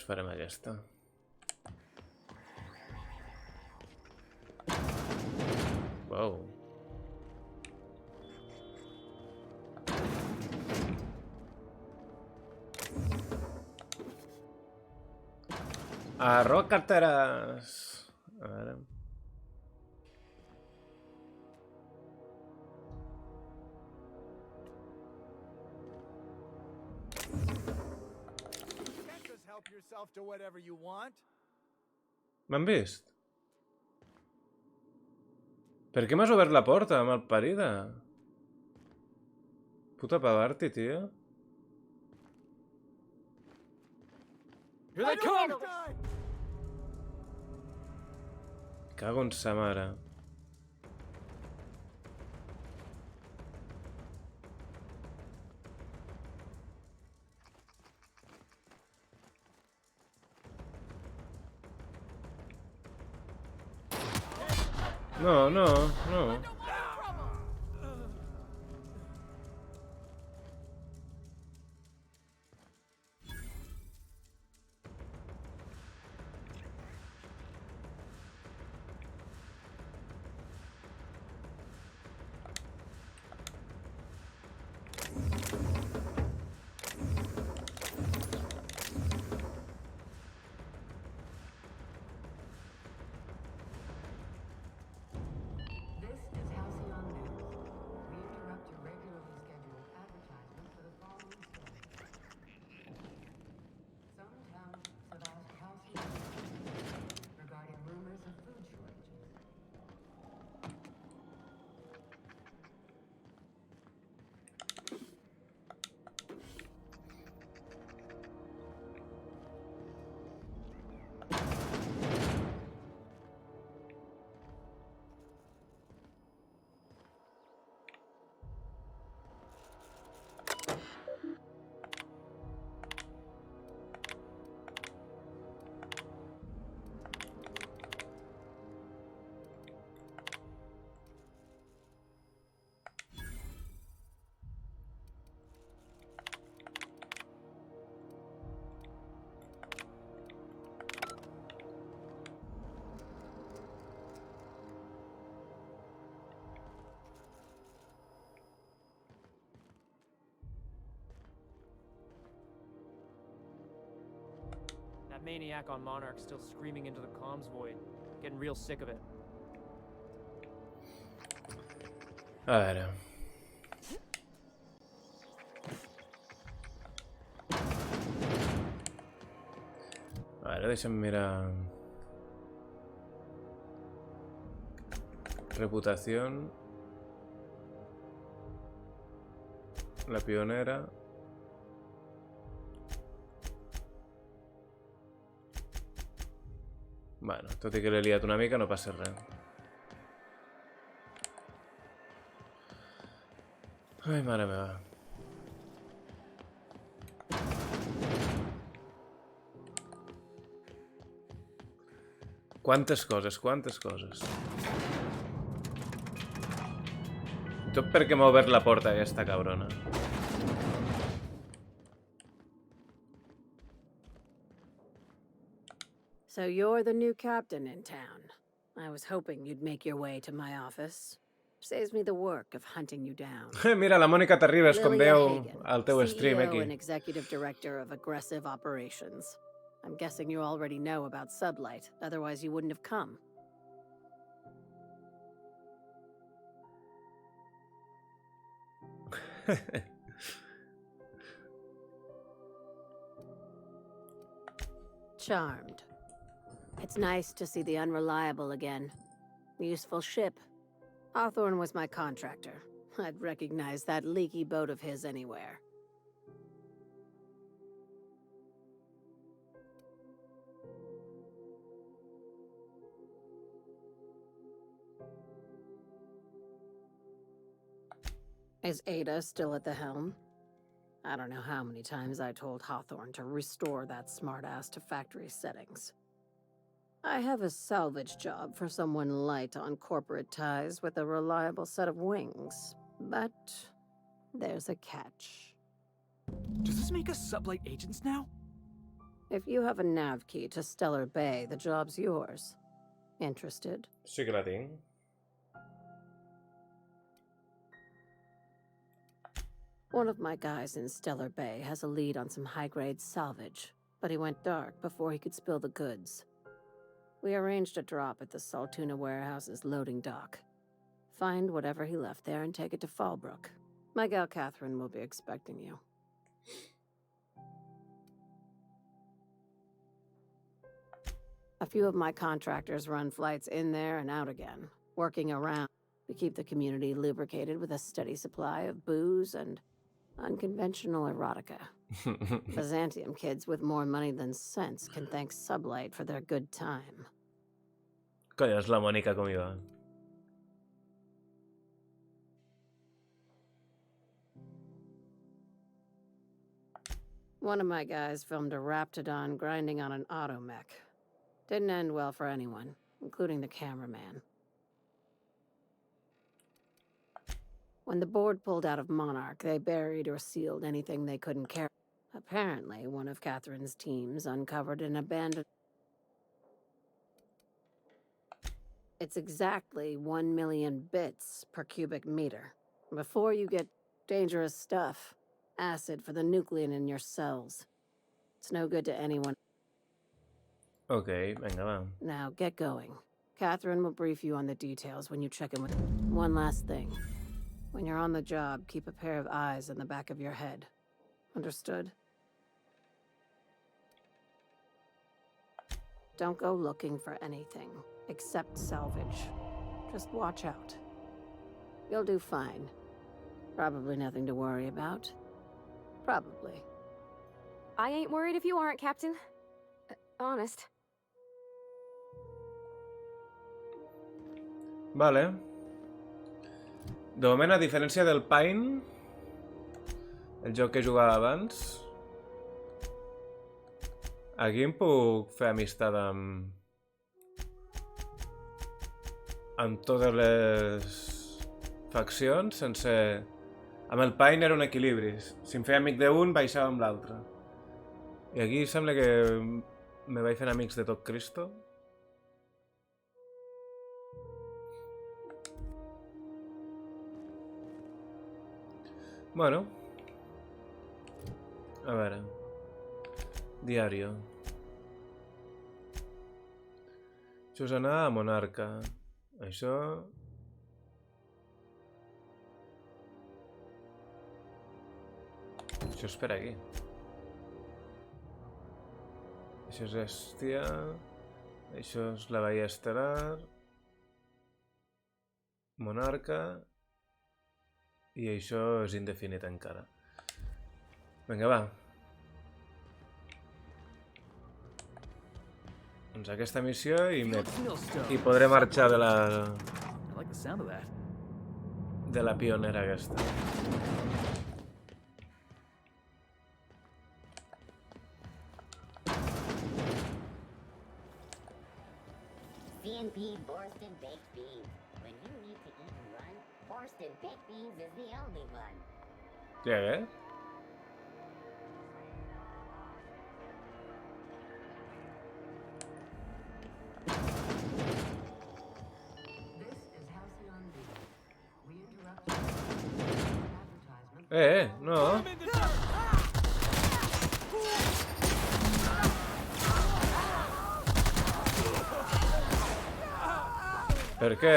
Farem aquesta. Wow. Arroz carteres. A veure. To whatever you want. M'han vist? Per què m'has obert la porta, malparida? Puta pavarti, tio. Here they come! Cago en sa mare. No, no, no. That maniac on Monarch's still screaming into the comms void. Getting real sick of it. A veure. A veure, deixa'm mirar... Reputación. La Pionera. Bueno, tot i que l'he liat una mica, no passa res. Ai, mare meva. Quantes coses, quantes coses. Tot perquè m'ha obert la porta aquesta cabrona. So you're the new captain in town. I was hoping you'd make your way to my office. Saves me the work of hunting you down. Mira, la Mònica Terribas com Lilia veu Hagen, al teu stream CEO aquí. and Executive Director of Aggressive Operations. I'm guessing you already know about Sublight, otherwise you wouldn't have come. Charmed. It's nice to see the Unreliable again. Useful ship. Hawthorne was my contractor. I'd recognize that leaky boat of his anywhere. Is Ada still at the helm? I don't know how many times I told Hawthorne to restore that smartass to factory settings. I have a salvage job for someone light on corporate ties with a reliable set of wings, but there's a catch. Does this make us Sublight agents now? If you have a nav key to Stellar Bay, the job's yours. Interested? Sí que la tinc. One of my guys in Stellar Bay has a lead on some high-grade salvage, but he went dark before he could spill the goods. We arranged a drop at the Saltuna warehouse's loading dock. Find whatever he left there and take it to Fallbrook. My gal Catherine will be expecting you. A few of my contractors run flights in there and out again, working around. We keep the community lubricated with a steady supply of booze and unconventional erotica. Byzantium kids with more money than sense can thank Sublight for their good time. Coño, es la Mònica com hi va. One of my guys filmed a Raptidon grinding on an automech. Didn't end well for anyone, including the cameraman. When the board pulled out of Monarch, they buried or sealed anything they couldn't carry. Apparently, one of Catherine's teams uncovered an abandoned... It's exactly 1 million bits per cubic meter. Before you get dangerous stuff, acid for the nuclein in your cells. It's no good to anyone. Ok, venga, va. Now, get going. Catherine will brief you on the details when you check in with... One last thing. When you're on the job, keep a pair of eyes in the back of your head. Understood? Don't go looking for anything, except salvage. Just watch out. You'll do fine. Probably nothing to worry about. Probably. I ain't worried if you aren't, Captain. Honest. Vale. De moment, a diferència del Pine, el joc que jugava abans, aquí em puc fer amistat amb totes les faccions sense... Amb el Pine era un equilibri. Si em feia amic d'un, baixava amb l'altre. I aquí sembla que me vaig fent amics de tot Cristo. Bueno. A veure. Diario. Això és anar a Monarca. Això... Això és per aquí. Això és Estia. Això és la Bahia Estel·lar. Monarca. I això és indefinit encara. Vinga, va. Doncs aquesta missió i podré marxar de la pionera aquesta. CNP Borston Baked Beans. When you need to eat and run, Borston Baked Beans is the only one. Què? No. Per què?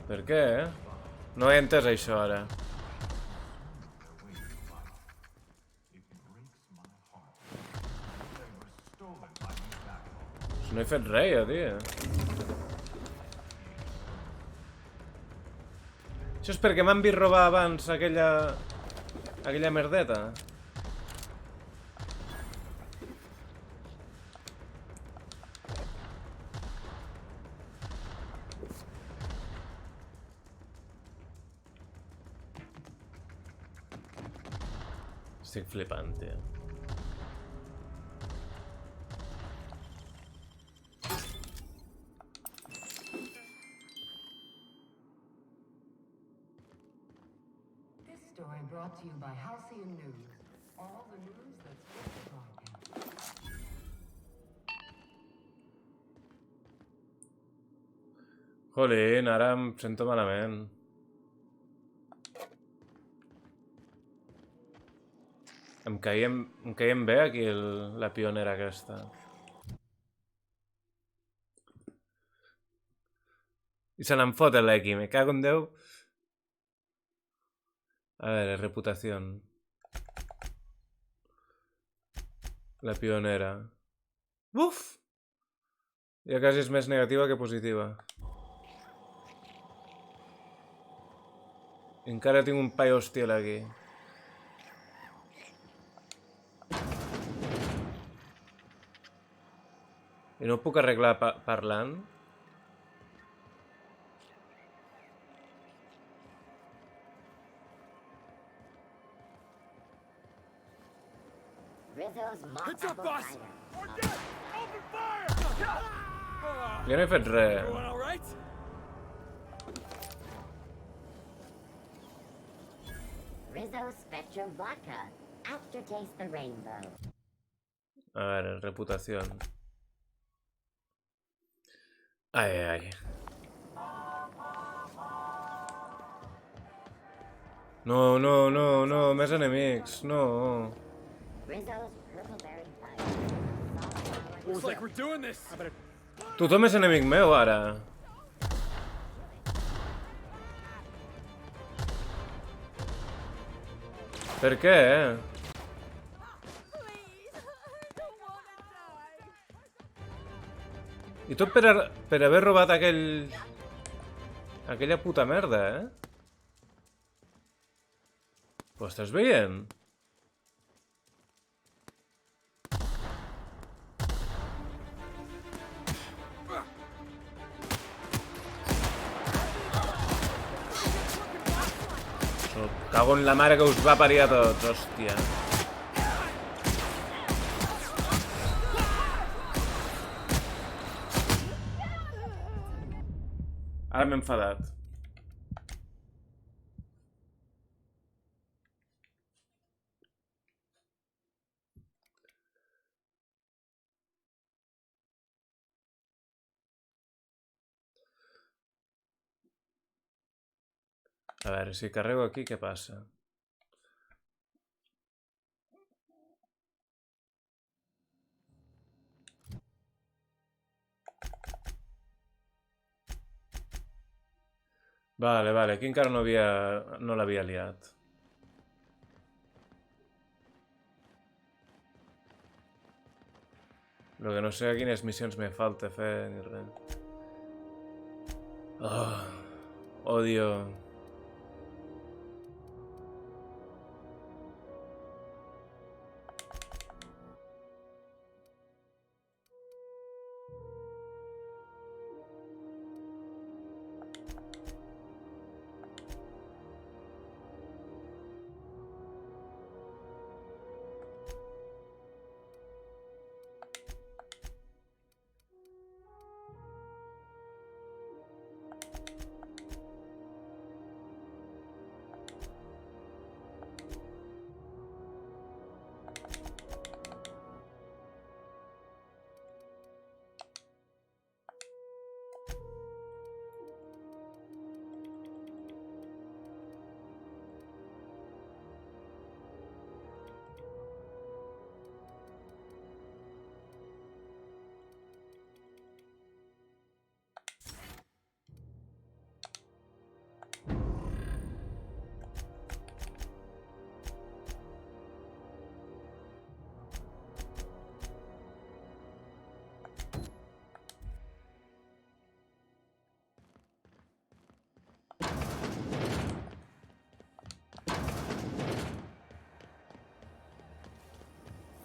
Per què? No he entès això ara. No he fet res, jo, tio. Això és perquè m'han vist robar abans aquella merdeta. Estic flipant, tio. Story brought to you by Halcyon News. All the news that's worth the broadcast. Jolín, ara em sento malament. Em caiem bé aquí la pionera aquesta. I se n'en fot l'Equi, me cago en Déu. A ver, reputación. La pionera. Uf! Ja quasi és més negativa que positiva. Encara tinc un paio hostil aquí. I no ho puc arreglar parlant? Heads up, boss! Open fire! Jo no he fet res. Everyone all right? Rizzo Spectrum Vodka. Aftertaste the rainbow. A ver, reputación. Ai, ai. No, no, no, no, més enemics, no. Rizzo's Purpleberry Pie. Looks like we're doing this. Tothom és enemic meu, ara. Per què? I tot per haver robat aquella puta merda, Ho estàs veient? Cago en la mare que us va parir a tots, hòstia. Ara m'he enfadat. A veure, si carrego aquí, què passa? Vale, vale, aquí encara no l'havia liat. Lo que no sé quines missions me falta fer ni res. Oh, odio.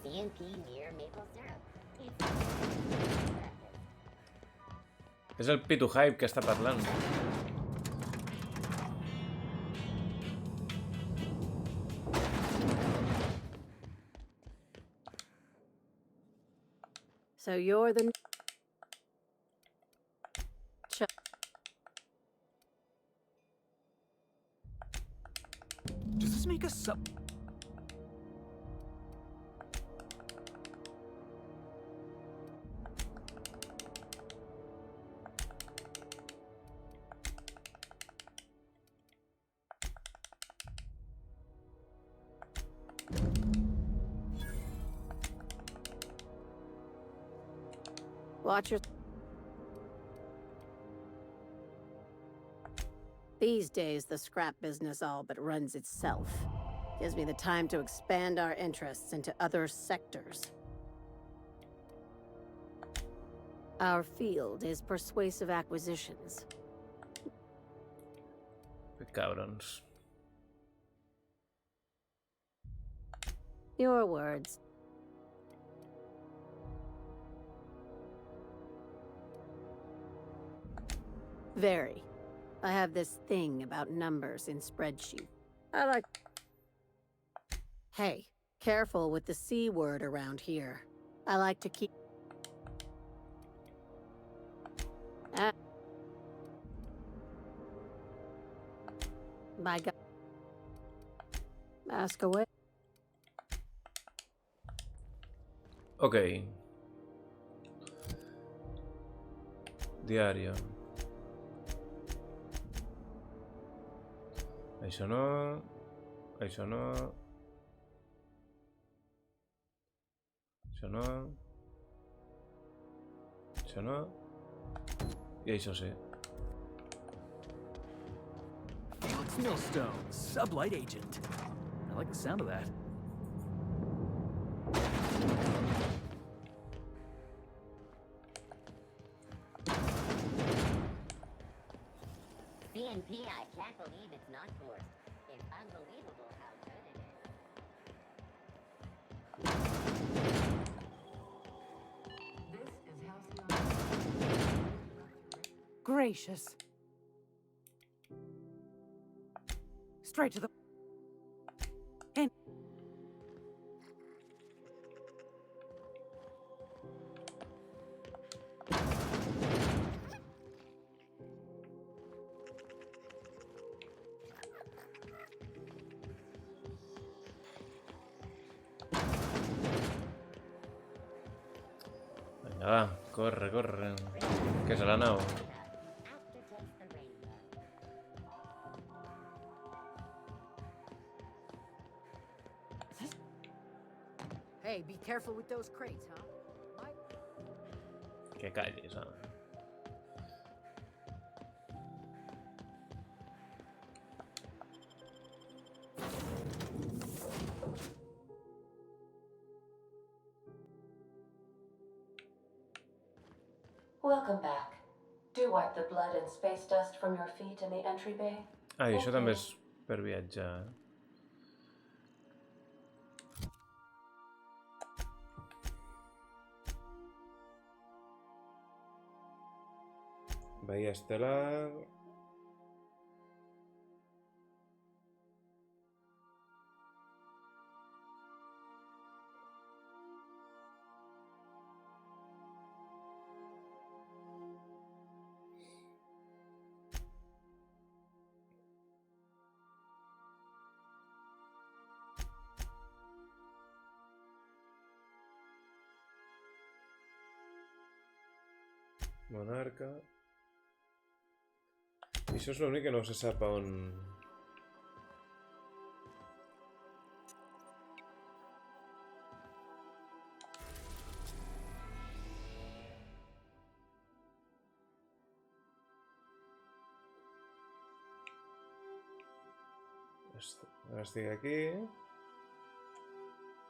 CNP near maple syrup. És el Pitu Hype que està parlant. So you're the... Does this make us sub... Watch your... These days, the scrap business all but runs itself. Gives me the time to expand our interests into other sectors. Our field is persuasive acquisitions. Que cabrons. Your words. Very. I have this thing about numbers in spreadsheet. I like... Hey, careful with the C word around here. I like to keep... My God. Ask away. Ok. Diario. Això no... Això no... Això no... Això no... I això sí. Felix Millstone, sublight agent. I like the sound of that. CNP, I can't believe it's not forced. It's unbelievable how good it is. Gracious. Straight to the... And... Vinga, va, corre, corre. Que és a la nau. Hey, be careful with those crates, huh? Que callis, home. Welcome back. Do wipe the blood and space dust from your feet in the entry bay. Ah, i això també és per viatjar. Bahia Estel·lar... Monarca... I això és l'únic que no se sap on... Ara estic aquí.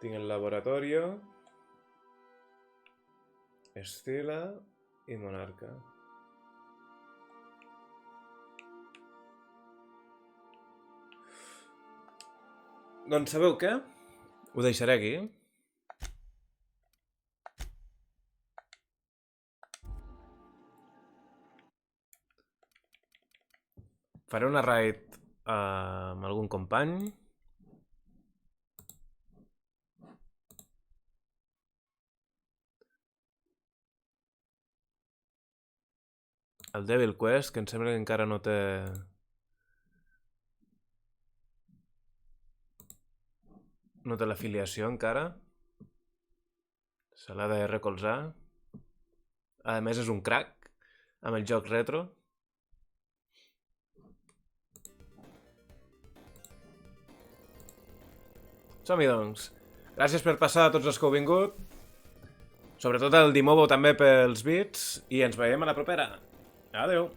Tinc el laboratorio. Estila i Monarca. Doncs sabeu què? Ho deixaré aquí. Faré una raid amb algun company. El Devil Quest, que em sembla que encara no té... No té l'afiliació encara. Se l'ha de recolzar. A més és un crack amb el joc retro. Som-hi doncs. Gràcies per passar a tots els que heu vingut. Sobretot el Dimobo també pels bits. I ens veiem a la propera. Adeu.